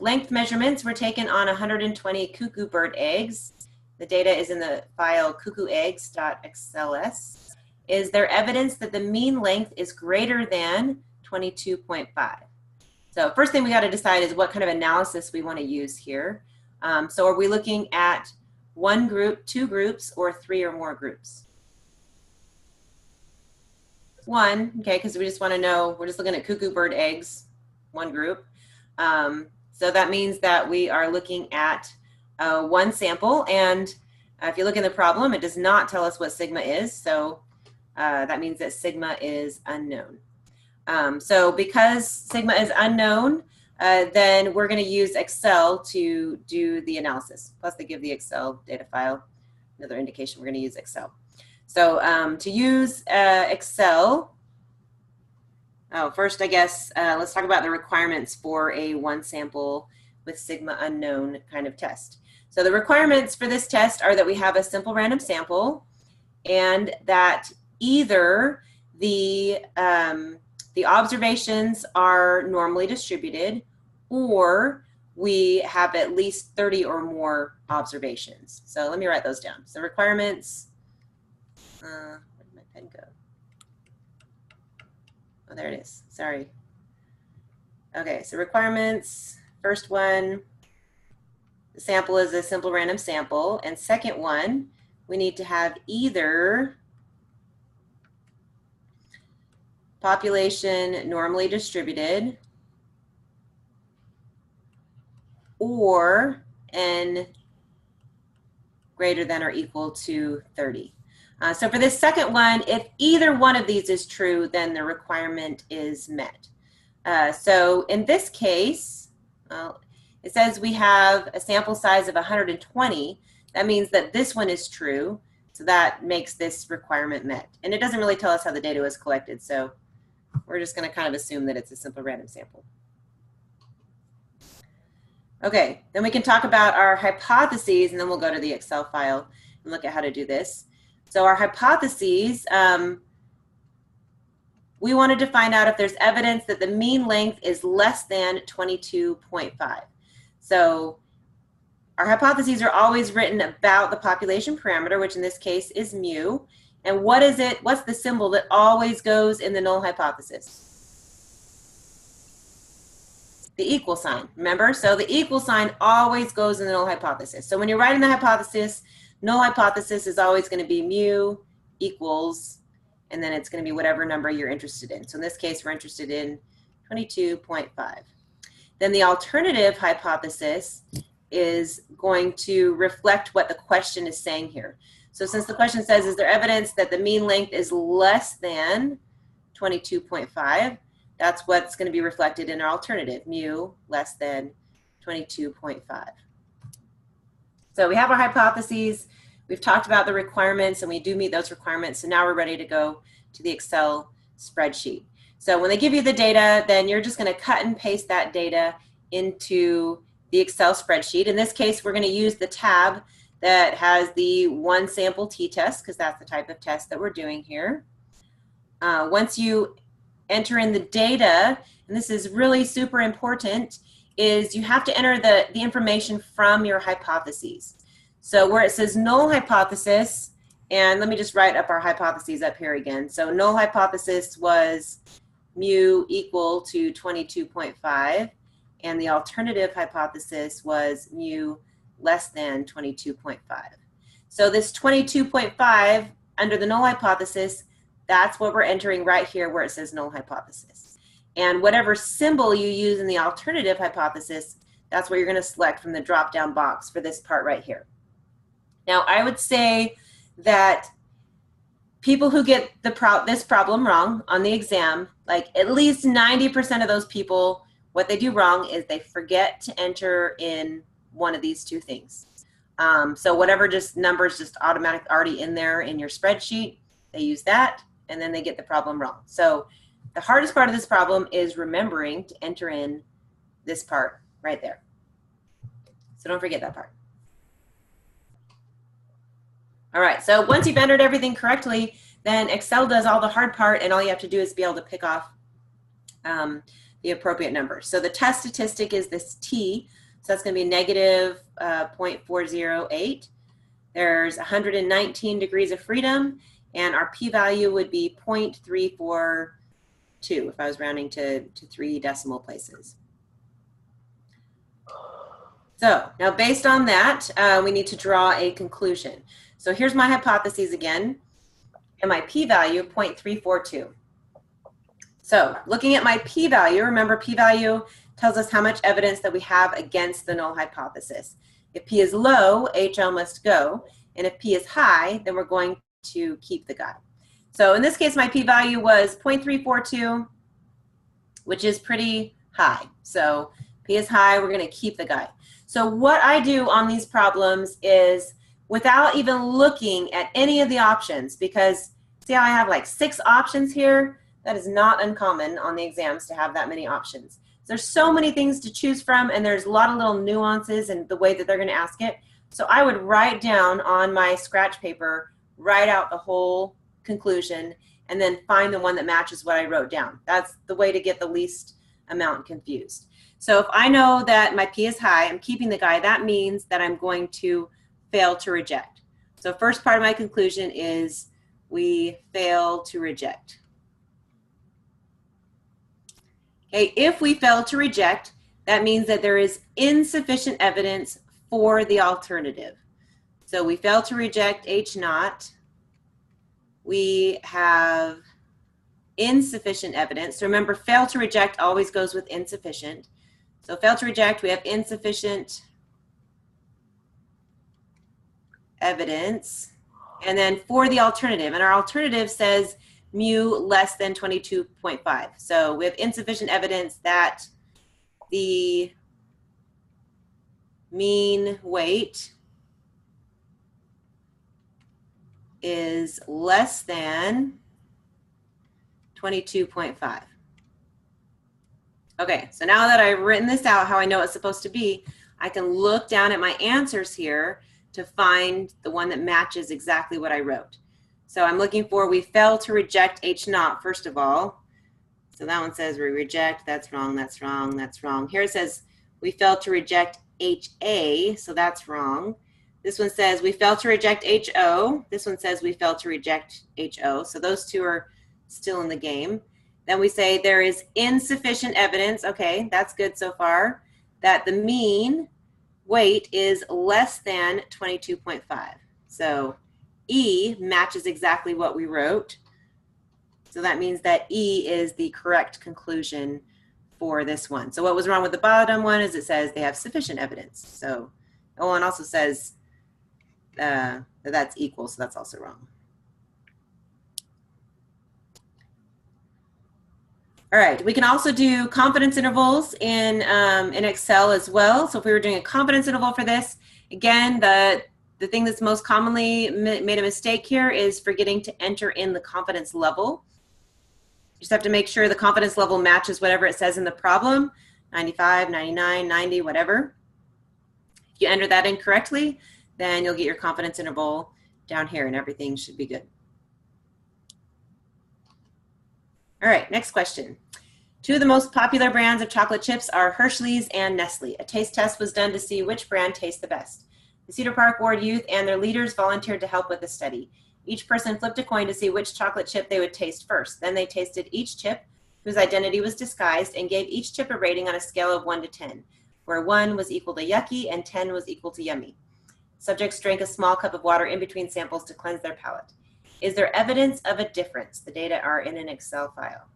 Length measurements were taken on 120 cuckoo bird eggs. The data is in the file cuckooeggs.xls. Is there evidence that the mean length is greater than 22.5? So first thing we got to decide is what kind of analysis we want to use here. So are we looking at one group, two groups, or three or more groups? One, okay, because we just want to know, we're just looking at cuckoo bird eggs, one group. So that means that we are looking at one sample, and if you look in the problem, it does not tell us what sigma is, so that means that sigma is unknown. So because sigma is unknown, then we're going to use Excel to do the analysis. Plus they give the Excel data file, another indication we're going to use Excel. So to use Excel, first I guess let's talk about the requirements for a one sample with sigma unknown kind of test. So the requirements for this test are that we have a simple random sample and that either the observations are normally distributed or we have at least 30 or more observations. So let me write those down. So requirements, where did my pen go? Oh, there it is, sorry. Okay, so requirements, first one, the sample is a simple random sample, and second one, we need to have either population normally distributed or n greater than or equal to 30. So for this second one, if either one of these is true, then the requirement is met. So in this case, it says we have a sample size of 120. That means that this one is true. So that makes this requirement met. And it doesn't really tell us how the data was collected. So we're just going to kind of assume that it's a simple random sample. Okay, then we can talk about our hypotheses, and then we'll go to the Excel file and look at how to do this. So our hypotheses, we wanted to find out if there's evidence that the mean length is less than 22.5. So our hypotheses are always written about the population parameter, which in this case is mu. And what is it? What's the symbol that always goes in the null hypothesis? The equal sign, remember? So the equal sign always goes in the null hypothesis. So when you're writing the hypothesis, null hypothesis is always going to be mu equals, and then it's going to be whatever number you're interested in. So in this case, we're interested in 22.5. then the alternative hypothesis is going to reflect what the question is saying here. So since the question says, is there evidence that the mean length is less than 22.5, that's what's going to be reflected in our alternative, mu less than 22.5. So we have our hypotheses, we've talked about the requirements, and we do meet those requirements, so now we're ready to go to the Excel spreadsheet. So when they give you the data, then you're just going to cut and paste that data into the Excel spreadsheet. In this case, we're going to use the tab that has the one sample t-test, because that's the type of test that we're doing here. Once you enter in the data, and this is really super important, is you have to enter the information from your hypotheses. So where it says null hypothesis, and let me just write up our hypotheses up here again. So null hypothesis was mu equal to 22.5, and the alternative hypothesis was mu less than 22.5. So this 22.5 under the null hypothesis, that's what we're entering right here where it says null hypothesis. And whatever symbol you use in the alternative hypothesis, that's what you're going to select from the drop-down box for this part right here. Now, I would say that people who get this problem wrong on the exam, like at least 90% of those people, what they do wrong is they forget to enter in one of these two things. So whatever just numbers just automatic already in there in your spreadsheet, they use that, and then they get the problem wrong. So the hardest part of this problem is remembering to enter in this part right there. So don't forget that part. All right, so once you've entered everything correctly, then Excel does all the hard part, and all you have to do is be able to pick off the appropriate numbers. So the test statistic is this t, so that's going to be negative 0.408. There's 119 degrees of freedom, and our p-value would be 0.342 if I was rounding to 3 decimal places. So now based on that, we need to draw a conclusion. So here's my hypotheses again, and my p-value, 0.342. So looking at my p-value, remember p-value tells us how much evidence that we have against the null hypothesis. If p is low, HL must go, and if p is high, then we're going to keep the guy. So in this case, my p-value was 0.342, which is pretty high. So p is high, we're going to keep the guy. So what I do on these problems is, without even looking at any of the options, because see how I have like 6 options here? That is not uncommon on the exams to have that many options. There's so many things to choose from, and there's a lot of little nuances in the way that they're going to ask it. So I would write down on my scratch paper, write out the whole conclusion, and then find the one that matches what I wrote down. That's the way to get the least amount confused. So if I know that my p is high, I'm keeping the guy, that means that I'm going to fail to reject. So first part of my conclusion is we fail to reject. Okay, if we fail to reject, that means that there is insufficient evidence for the alternative. So we fail to reject H naught. We have insufficient evidence. So remember, fail to reject always goes with insufficient. So fail to reject, we have insufficient evidence. And then for the alternative, and our alternative says mu less than 22.5. So we have insufficient evidence that the mean weight is less than 22.5. Okay, so now that I've written this out how I know it's supposed to be, I can look down at my answers here to find the one that matches exactly what I wrote. So I'm looking for, we fail to reject H naught, first of all. So that one says we reject, that's wrong, that's wrong, that's wrong. Here it says we fail to reject HA, so that's wrong. This one says we fail to reject HO. This one says we fail to reject HO. So those two are still in the game. Then we say there is insufficient evidence, okay, that's good so far, that the mean weight is less than 22.5. So E matches exactly what we wrote. So that means that E is the correct conclusion for this one. So what was wrong with the bottom one is it says they have sufficient evidence. So, oh, and also says that that's equal, so that's also wrong. All right, we can also do confidence intervals in Excel as well. So if we were doing a confidence interval for this, again, the thing that's most commonly made a mistake here is forgetting to enter in the confidence level. You just have to make sure the confidence level matches whatever it says in the problem, 95, 99, 90, whatever. If you enter that in correctly, then you'll get your confidence interval down here and everything should be good. All right, next question. Two of the most popular brands of chocolate chips are Hershey's and Nestle. A taste test was done to see which brand tastes the best. The Cedar Park Ward youth and their leaders volunteered to help with the study. Each person flipped a coin to see which chocolate chip they would taste first. Then they tasted each chip, whose identity was disguised, and gave each chip a rating on a scale of 1 to 10, where 1 was equal to yucky and 10 was equal to yummy. Subjects drank a small cup of water in between samples to cleanse their palate. Is there evidence of a difference? The data are in an Excel file.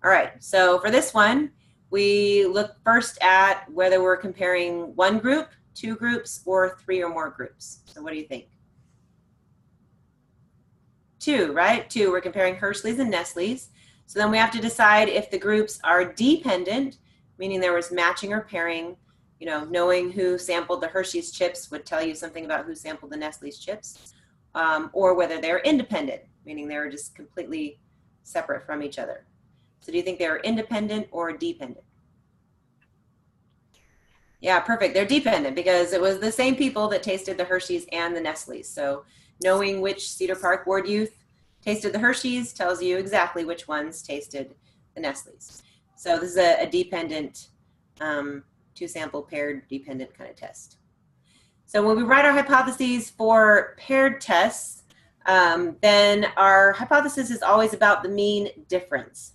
All right, so for this one, we look first at whether we're comparing one group, two groups, or 3 or more groups. So what do you think? 2, right? 2, we're comparing Hershey's and Nestle's. So then we have to decide if the groups are dependent, meaning there was matching or pairing. You know, knowing who sampled the Hershey's chips would tell you something about who sampled the Nestle's chips, or whether they're independent, meaning they're just completely separate from each other. So do you think they're independent or dependent? Yeah, perfect. They're dependent because it was the same people that tasted the Hershey's and the Nestle's. So knowing which Cedar Park Ward youth tasted the Hershey's tells you exactly which ones tasted the Nestle's. So this is a dependent, two-sample paired dependent kind of test. So when we write our hypotheses for paired tests, then our hypothesis is always about the mean difference.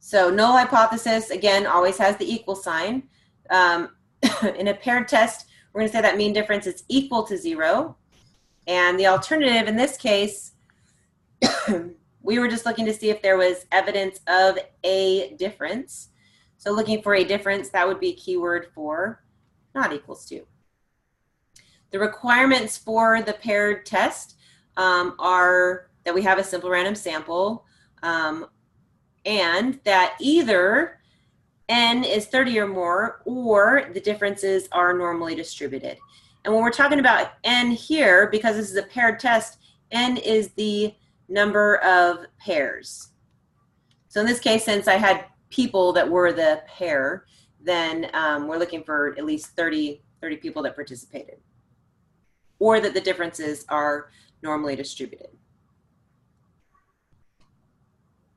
So null hypothesis, again, always has the equal sign. In a paired test, we're going to say that mean difference is equal to 0. And the alternative in this case, we were just looking to see if there was evidence of a difference. So looking for a difference, that would be keyword for not equals to. The requirements for the paired test are that we have a simple random sample, and that either n is 30 or more, or the differences are normally distributed. And when we're talking about n here, because this is a paired test, n is the number of pairs. So in this case, since I had people that were the pair, then we're looking for at least 30 people that participated, or that the differences are normally distributed.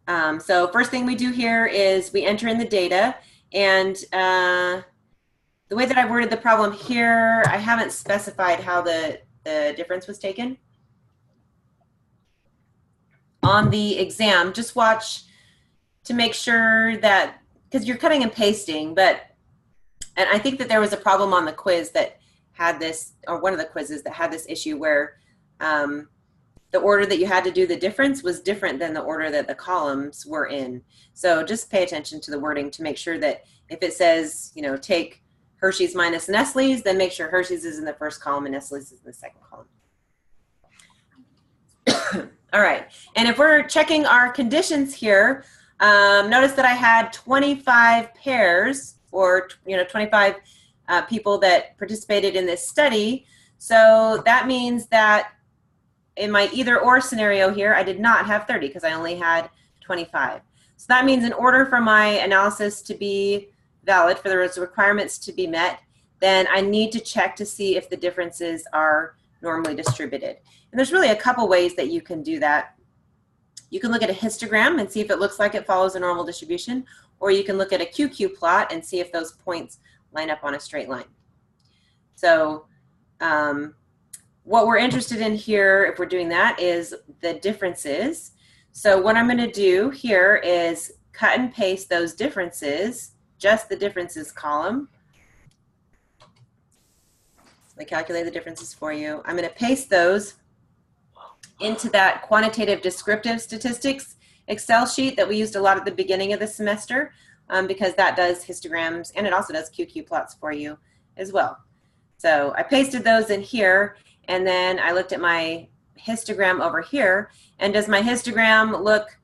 So first thing we do here is we enter in the data, and the way that I worded the problem here, I haven't specified how the difference was taken. On the exam, just watch to make sure that, because you're cutting and pasting, and I think that there was a problem on the quiz that had this, or one of the quizzes that had this issue where the order that you had to do the difference was different than the order that the columns were in. So just pay attention to the wording to make sure that if it says, you know, take Hershey's minus Nestle's, then make sure Hershey's is in the first column and Nestle's is in the second column. All right, and if we're checking our conditions here, notice that I had 25 pairs, or 25 people that participated in this study. So that means that in my either or scenario here, I did not have 30 because I only had 25. So that means in order for my analysis to be valid, for the requirements to be met, then I need to check to see if the differences are normally distributed. And there's really a couple ways that you can do that. You can look at a histogram and see if it looks like it follows a normal distribution, or you can look at a QQ plot and see if those points line up on a straight line. So what we're interested in here, if we're doing that, is the differences. So what I'm going to do here is cut and paste those differences, just the differences column. Let me calculate the differences for you. I'm going to paste those into that quantitative descriptive statistics Excel sheet that we used a lot at the beginning of the semester because that does histograms and it also does QQ plots for you as well. So I pasted those in here, and then I looked at my histogram over here, and does my histogram look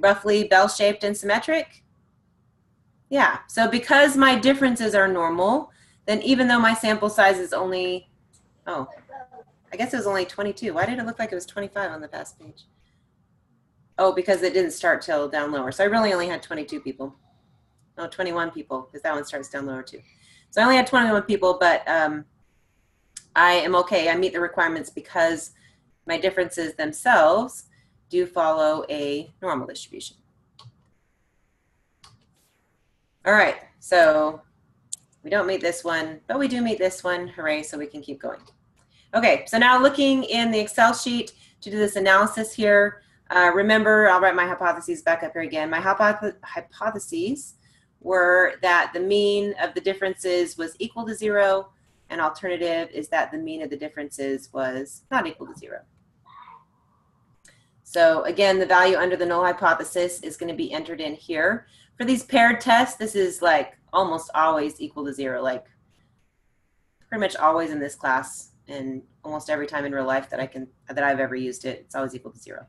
roughly bell-shaped and symmetric? Yeah, so because my differences are normal, then even though my sample size is only, oh, I guess it was only 22. Why did it look like it was 25 on the past page? Oh, because it didn't start till down lower. So I really only had 22 people. No, 21 people, because that one starts down lower too. So I only had 21 people, but I am okay. I meet the requirements because my differences themselves do follow a normal distribution. All right, so we don't meet this one, but we do meet this one. Hooray, so we can keep going. Okay, so now looking in the Excel sheet to do this analysis here, remember, I'll write my hypotheses back up here again. My hypotheses were that the mean of the differences was equal to 0, and alternative is that the mean of the differences was not equal to 0. So again, the value under the null hypothesis is going to be entered in here. For these paired tests, this is like almost always equal to 0, like pretty much always in this class and almost every time in real life that I've ever used it, it's always equal to 0.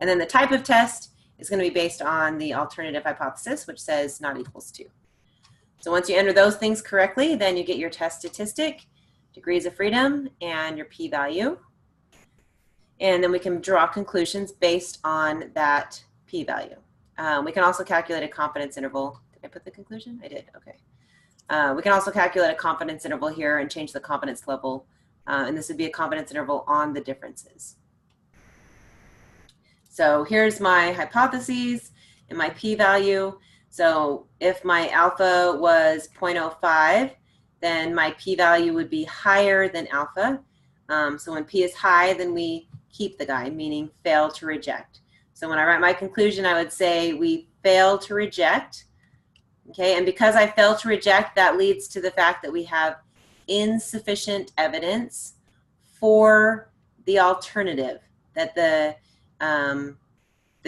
And then the type of test is going to be based on the alternative hypothesis, which says not equals 2. So once you enter those things correctly, then you get your test statistic, degrees of freedom, and your p-value. And then we can draw conclusions based on that p-value. We can also calculate a confidence interval. Did I put the conclusion? I did, okay. We can also calculate a confidence interval here and change the confidence level. And this would be a confidence interval on the differences. So here's my hypotheses and my p-value. So if my alpha was 0.05, then my p-value would be higher than alpha. So when p is high, then we keep the guy, meaning fail to reject. So when I write my conclusion, I would say we fail to reject. Okay, and because I fail to reject, that leads to the fact that we have insufficient evidence for the alternative, that the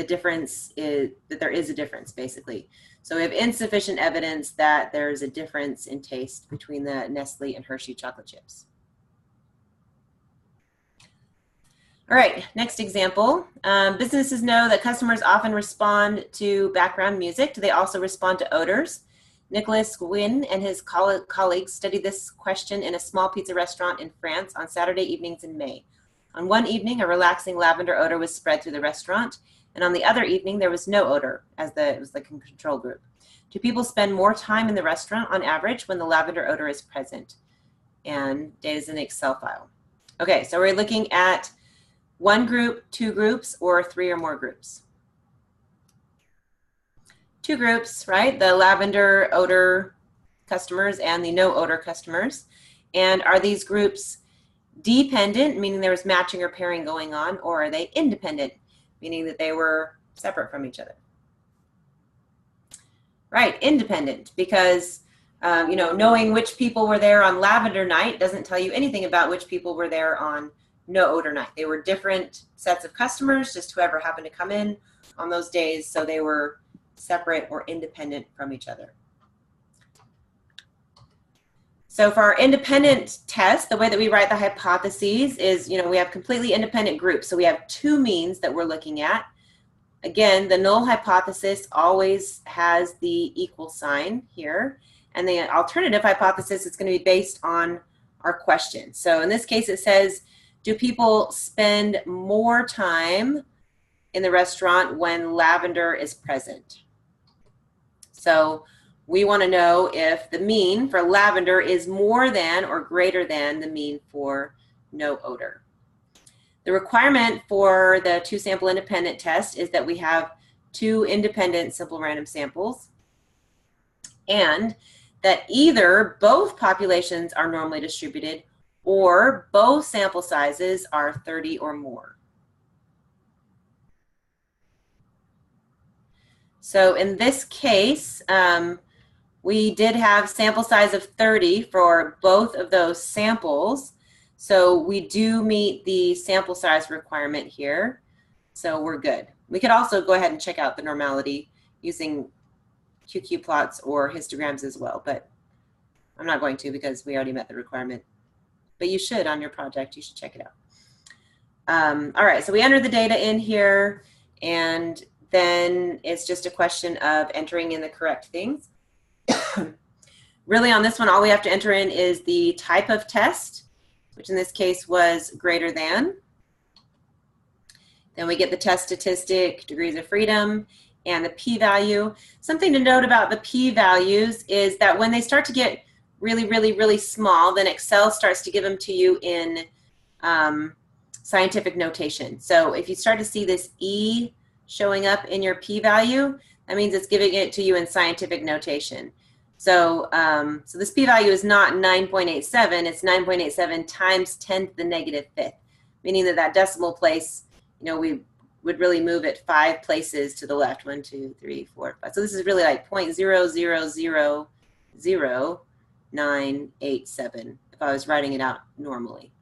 difference is, that there is a difference, basically. So we have insufficient evidence that there's a difference in taste between the Nestle and Hershey chocolate chips. All right, next example. Businesses know that customers often respond to background music. Do they also respond to odors? Nicholas Gwynn and his colleagues studied this question in a small pizza restaurant in France on Saturday evenings in May. On one evening, a relaxing lavender odor was spread through the restaurant, and on the other evening, there was no odor, as it was the control group. Do people spend more time in the restaurant on average when the lavender odor is present? And data is in an Excel file. Okay, so we're looking at one group, two groups, or three or more groups. Two groups, right? The lavender odor customers and the no odor customers. And are these groups dependent, meaning there was matching or pairing going on, or are they independent, meaning that they were separate from each other? Right, independent, because you know, knowing which people were there on lavender night doesn't tell you anything about which people were there on no odor night. They were different sets of customers, just whoever happened to come in on those days, so they were separate or independent from each other. So for our independent test, the way that we write the hypotheses is, you know, we have completely independent groups. So we have two means that we're looking at. Again, the null hypothesis always has the equal sign here, and the alternative hypothesis is going to be based on our question. So in this case, it says, do people spend more time in the restaurant when lavender is present? So we want to know if the mean for lavender is more than or greater than the mean for no odor. The requirement for the two sample independent test is that we have two independent simple random samples, and that either both populations are normally distributed or both sample sizes are 30 or more. So in this case, we did have sample size of 30 for both of those samples. So we do meet the sample size requirement here. So we're good. We could also go ahead and check out the normality using QQ plots or histograms as well, but I'm not going to because we already met the requirement. But you should on your project. You should check it out. All right, so we entered the data in here, and then it's just a question of entering in the correct things. Really on this one, all we have to enter in is the type of test, which in this case was greater than. Then we get the test statistic, degrees of freedom, and the p-value. Something to note about the p-values is that when they start to get really, really, really small, then Excel starts to give them to you in scientific notation. So if you start to see this E showing up in your p-value, that means it's giving it to you in scientific notation. So, so this p-value is not 9.87, it's 9.87 times 10 to the negative fifth, meaning that that decimal place, you know, we would really move it 5 places to the left. 1, 2, 3, 4, 5. So this is really like 0.0000987 if I was writing it out normally.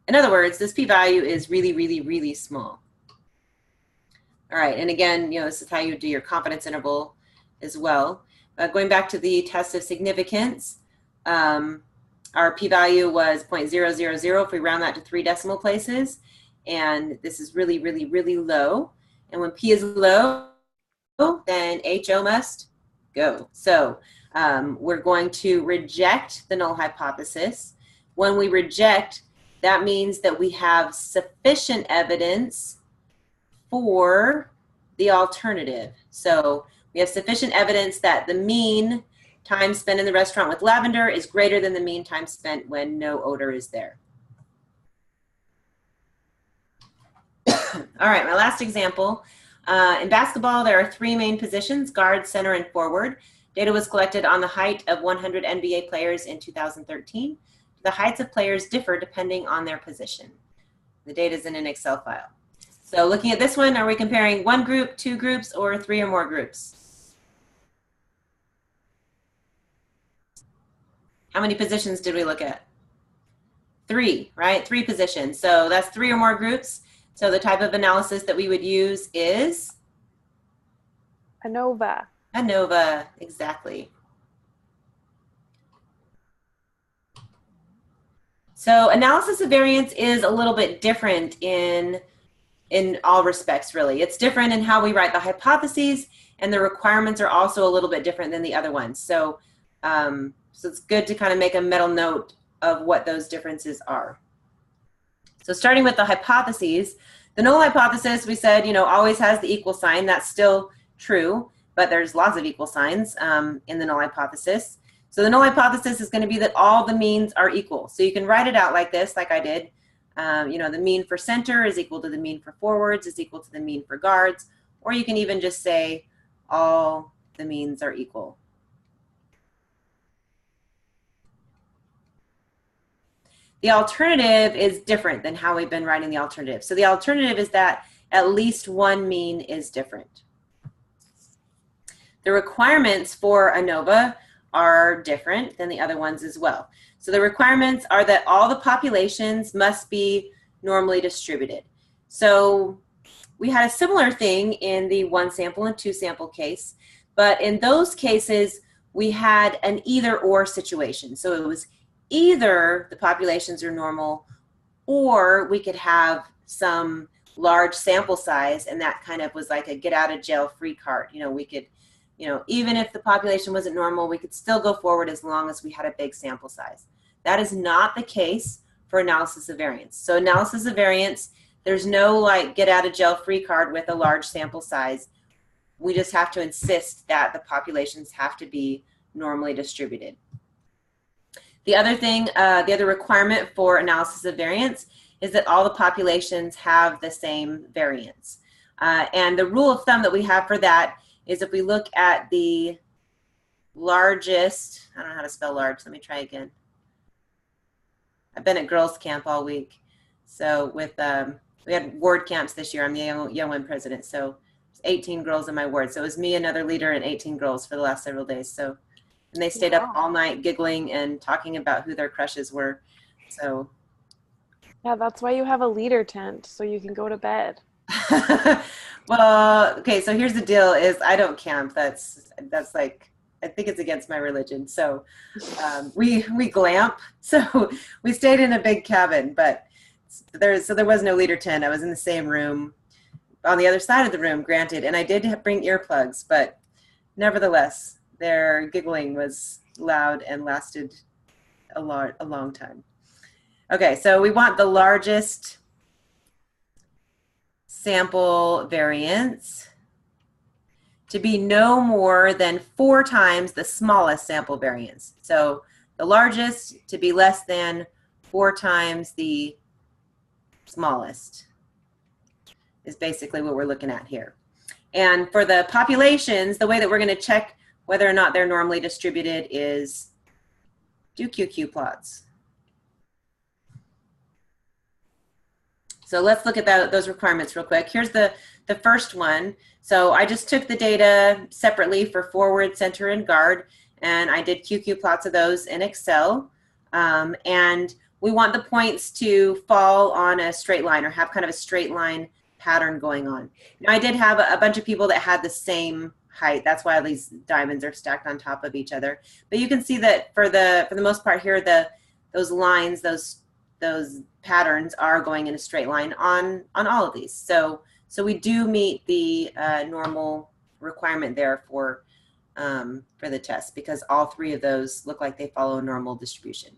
In other words, this p-value is really, really, really small. All right, and again, you know, this is how you do your confidence interval as well. Going back to the test of significance, our p-value was 0.000 if we round that to 3 decimal places. And this is really, really, really low. And when p is low, then HO must go. So we're going to reject the null hypothesis. When we reject, that means that we have sufficient evidence for the alternative. So we have sufficient evidence that the mean time spent in the restaurant with lavender is greater than the mean time spent when no odor is there. All right, my last example. In basketball, there are 3 main positions: guard, center, and forward. Data was collected on the height of 100 NBA players in 2013. The heights of players differ depending on their position. The data is in an Excel file. So looking at this one, are we comparing 1 group, 2 groups, or 3 or more groups? How many positions did we look at? 3, right? 3 positions. So that's 3 or more groups. So the type of analysis that we would use is? ANOVA. ANOVA, exactly. So analysis of variance is a little bit different in all respects, really. It's different in how we write the hypotheses, and the requirements are also a little bit different than the other ones. So, so it's good to kind of make a mental note of what those differences are. So starting with the hypotheses, the null hypothesis, we said, you know, always has the equal sign. That's still true, but there's lots of equal signs in the null hypothesis. So the null hypothesis is going to be that all the means are equal. So you can write it out like this, like I did. You know, the mean for center is equal to the mean for forwards is equal to the mean for guards, or you can even just say all the means are equal. The alternative is different than how we've been writing the alternative. So the alternative is that at least one mean is different. The requirements for ANOVA are different than the other ones as well. So the requirements are that all the populations must be normally distributed. So we had a similar thing in the 1 sample and 2 sample case, but in those cases we had an either-or situation. So it was either the populations are normal, or we could have some large sample size, and that kind of was like a get out of jail free card. You know, we could, you know, even if the population wasn't normal, we could still go forward as long as we had a big sample size. That is not the case for analysis of variance. So analysis of variance, there's no like get out of jail free card with a large sample size. We just have to insist that the populations have to be normally distributed. The other thing, the other requirement for analysis of variance is that all the populations have the same variance. And the rule of thumb that we have for that is if we look at the largest, I don't know how to spell large, let me try again. I've been at girls camp all week. So with, we had ward camps this year. I'm the young women president. So 18 girls in my ward. So it was me, another leader, and 18 girls for the last several days. So, and they stayed up all night giggling and talking about who their crushes were. So yeah, that's why you have a leader tent, so you can go to bed. Well, okay, so here's the deal is I don't camp. That's like, I think it's against my religion. So we glamp. So we stayed in a big cabin, but there was no leader tent. I was in the same room on the other side of the room, granted, and I did bring earplugs, but nevertheless, their giggling was loud and lasted a long time. Okay, so we want the largest sample variance to be no more than 4 times the smallest sample variance. So the largest to be less than 4 times the smallest is basically what we're looking at here. And for the populations, the way that we're going to check whether or not they're normally distributed is do QQ plots. So let's look at those requirements real quick. Here's the first one. So I just took the data separately for forward, center, and guard, and I did QQ plots of those in Excel. And we want the points to fall on a straight line or have kind of a straight line pattern going on. Now I did have a bunch of people that had the same height. That's why these diamonds are stacked on top of each other. But you can see that for the most part here, those lines, those patterns are going in a straight line on all of these. So we do meet the normal requirement there for the test because all 3 of those look like they follow normal distribution.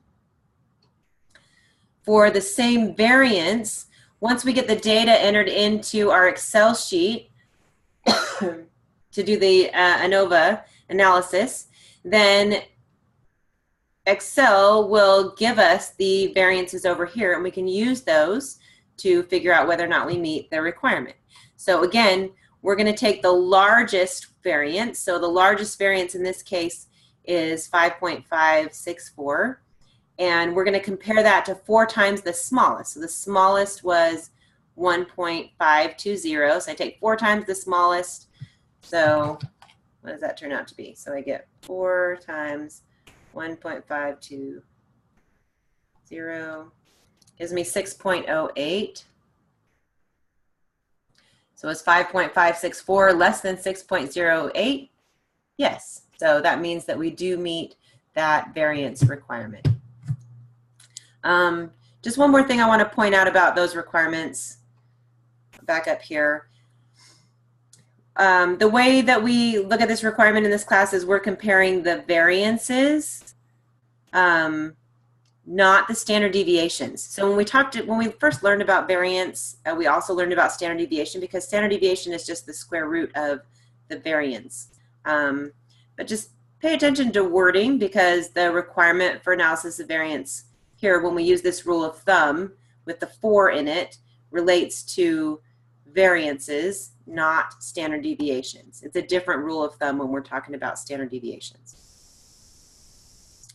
For the same variance, once we get the data entered into our Excel sheet to do the ANOVA analysis, then Excel will give us the variances over here, and we can use those to figure out whether or not we meet the requirement. So again, we're going to take the largest variance. So the largest variance in this case is 5.564, and we're going to compare that to 4 times the smallest. So the smallest was 1.520. So I take 4 times the smallest. So what does that turn out to be? So I get 4 times 1.520 gives me 6.08. So is 5.564 less than 6.08? Yes. So that means that we do meet that variance requirement. Just one more thing I want to point out about those requirements. Back up here. The way that we look at this requirement in this class is we're comparing the variances, not the standard deviations. So when we first learned about variance, we also learned about standard deviation because standard deviation is just the square root of the variance. But just pay attention to wording because the requirement for analysis of variance here, when we use this rule of thumb with the 4 in it, relates to variances, not standard deviations. It's a different rule of thumb when we're talking about standard deviations.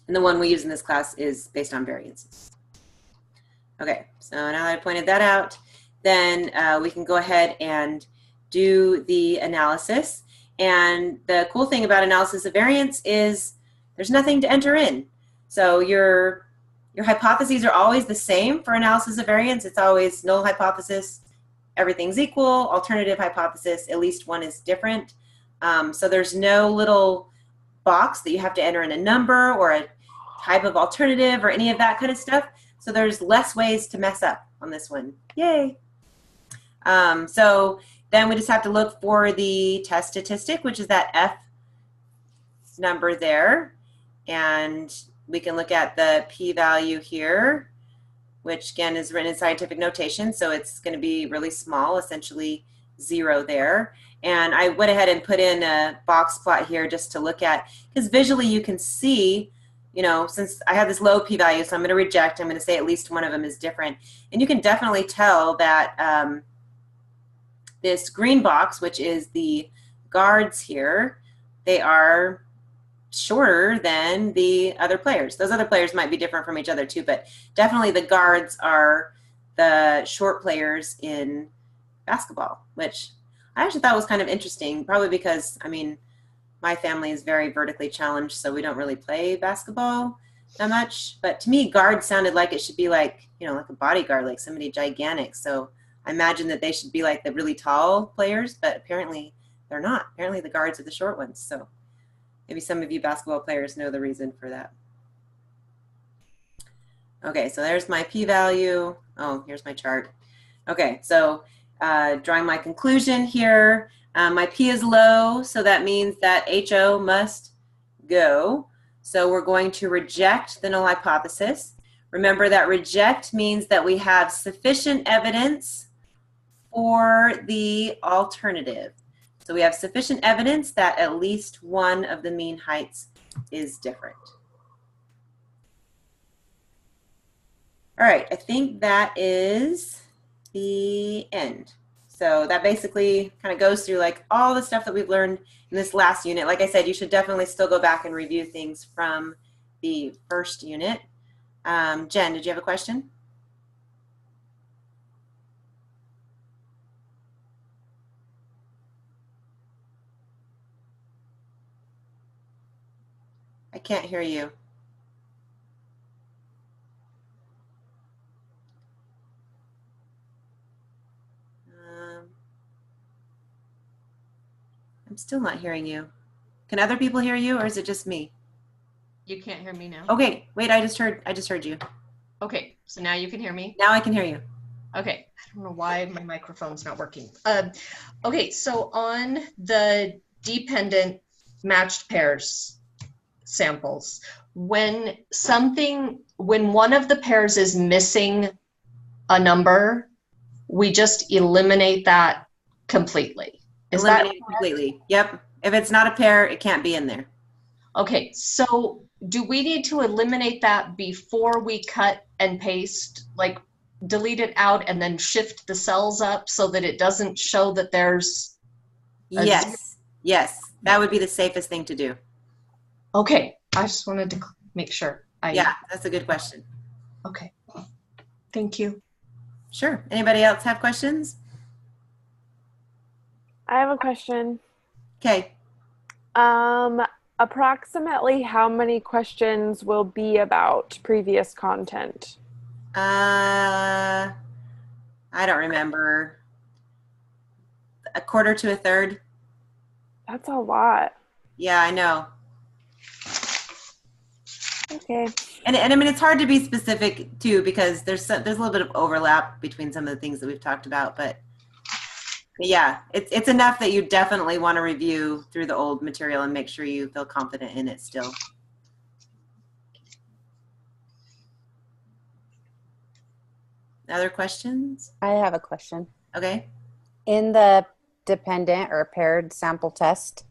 And the one we use in this class is based on variances. Okay, so now that I pointed that out, then we can go ahead and do the analysis. And the cool thing about analysis of variance is there's nothing to enter in. So your hypotheses are always the same for analysis of variance. It's always null hypothesis, everything's equal, alternative hypothesis, at least one is different. So there's no little box that you have to enter in a number or a type of alternative or any of that kind of stuff. So there's less ways to mess up on this one. Yay. So then we just have to look for the test statistic, which is that F number there. And we can look at the p-value here, which again is written in scientific notation. So it's going to be really small, essentially 0 there. And I went ahead and put in a box plot here just to look at, because visually you can see, you know, since I have this low p-value, so I'm going to reject, I'm going to say at least one of them is different. And you can definitely tell that this green box, which is the guards here, they are shorter than the other players. Those other players might be different from each other too, but definitely the guards are the short players in basketball, which I actually thought was kind of interesting, probably because, I mean, my family is very vertically challenged, so we don't really play basketball that much. But to me, guard sounded like it should be like, you know, like a bodyguard, like somebody gigantic. So I imagine that they should be like the really tall players, but apparently they're not. Apparently the guards are the short ones. So maybe some of you basketball players know the reason for that. Okay, so there's my p-value. Oh, here's my chart. Okay, so drawing my conclusion here, my p is low, so that means that HO must go. So we're going to reject the null hypothesis. Remember that reject means that we have sufficient evidence for the alternative. So we have sufficient evidence that at least one of the mean heights is different. All right, I think that is the end. So that basically kind of goes through like all the stuff that we've learned in this last unit. Like I said, you should definitely still go back and review things from the first unit. Jen, did you have a question? I can't hear you. I'm still not hearing you. Can other people hear you, or is it just me? You can't hear me now? Okay, wait, I just heard you. Okay, so now you can hear me? Now I can hear you. Okay, I don't know why my microphone's not working. Okay, so on the dependent matched pairs samples, when one of the pairs is missing a number, we just eliminate that completely. Eliminate completely. Yep. If it's not a pair, it can't be in there. Okay, so do we need to eliminate that before we cut and paste, like delete it out and then shift the cells up so that it doesn't show that there's yes, that would be the safest thing to do. Okay, I just wanted to make sure. Yeah, that's a good question. Okay, thank you. Sure. Anybody else have questions? I have a question. Okay. Approximately how many questions will be about previous content? I don't remember. A quarter to a third. That's a lot. Yeah, I know. Okay. And I mean, it's hard to be specific too, because there's a little bit of overlap between some of the things that we've talked about, but yeah, it's enough that you definitely want to review through the old material and make sure you feel confident in it still. Other questions? I have a question. Okay. In the dependent or paired sample test,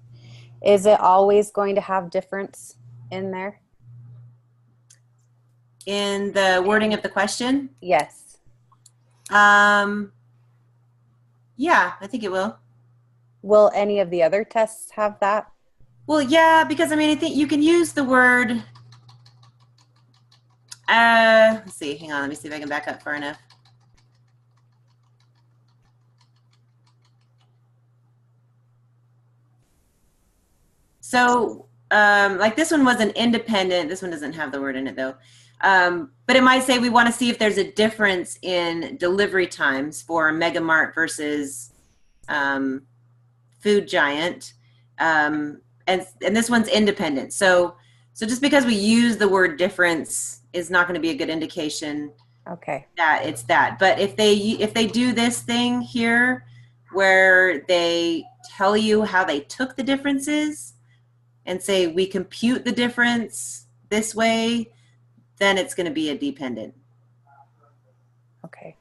is it always going to have difference in there? In the wording of the question? Yes. Yeah, I think it will. Will any of the other tests have that? Well, yeah, because I mean, I think you can use the word, let's see, hang on, let me see if I can back up far enough. So, like this one was an independent, this one doesn't have the word in it though. But it might say we want to see if there's a difference in delivery times for Mega Mart versus Food Giant. And this one's independent. So just because we use the word difference is not going to be a good indication that it's that. But if they do this thing here where they tell you how they took the differences and say we compute the difference this way, then it's going to be a dependent. Okay.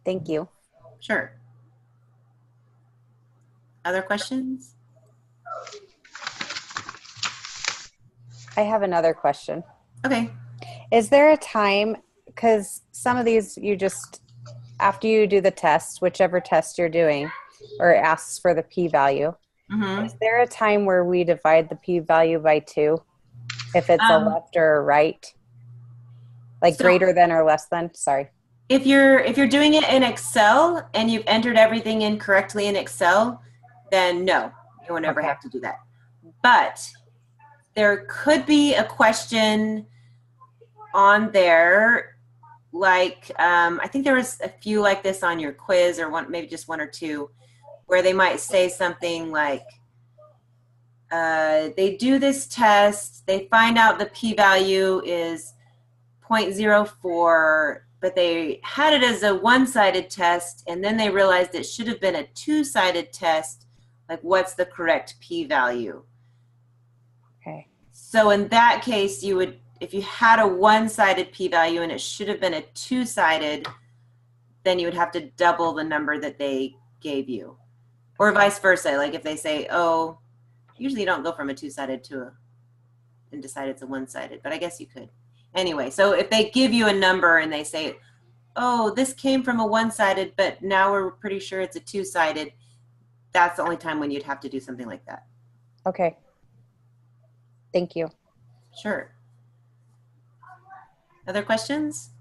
Thank you. Sure. Other questions? I have another question. Okay. Is there a time, because some of these you just, after you do the test, whichever test you're doing, or it asks for the p-value, is there a time where we divide the p-value by 2? If it's a left or a right? Like so, greater than or less than? Sorry. If you're doing it in Excel and you've entered everything in correctly in Excel, then no, you will never have to do that. But there could be a question on there like, I think there was a few like this on your quiz, or one, maybe just one or two, where they might say something like, they do this test, they find out the p-value is 0.04, but they had it as a one-sided test, and then they realized it should have been a two-sided test. Like, what's the correct p-value? Okay. So in that case, you would, if you had a one-sided p-value and it should have been a two-sided, then you would have to double the number that they gave you. Or vice versa. Like if they say, oh, usually you don't go from a two-sided to a, and decide it's a one-sided, but I guess you could. Anyway, so if they give you a number and they say, oh, this came from a one-sided, but now we're pretty sure it's a two-sided, that's the only time when you'd have to do something like that. Okay. Thank you. Sure. Other questions?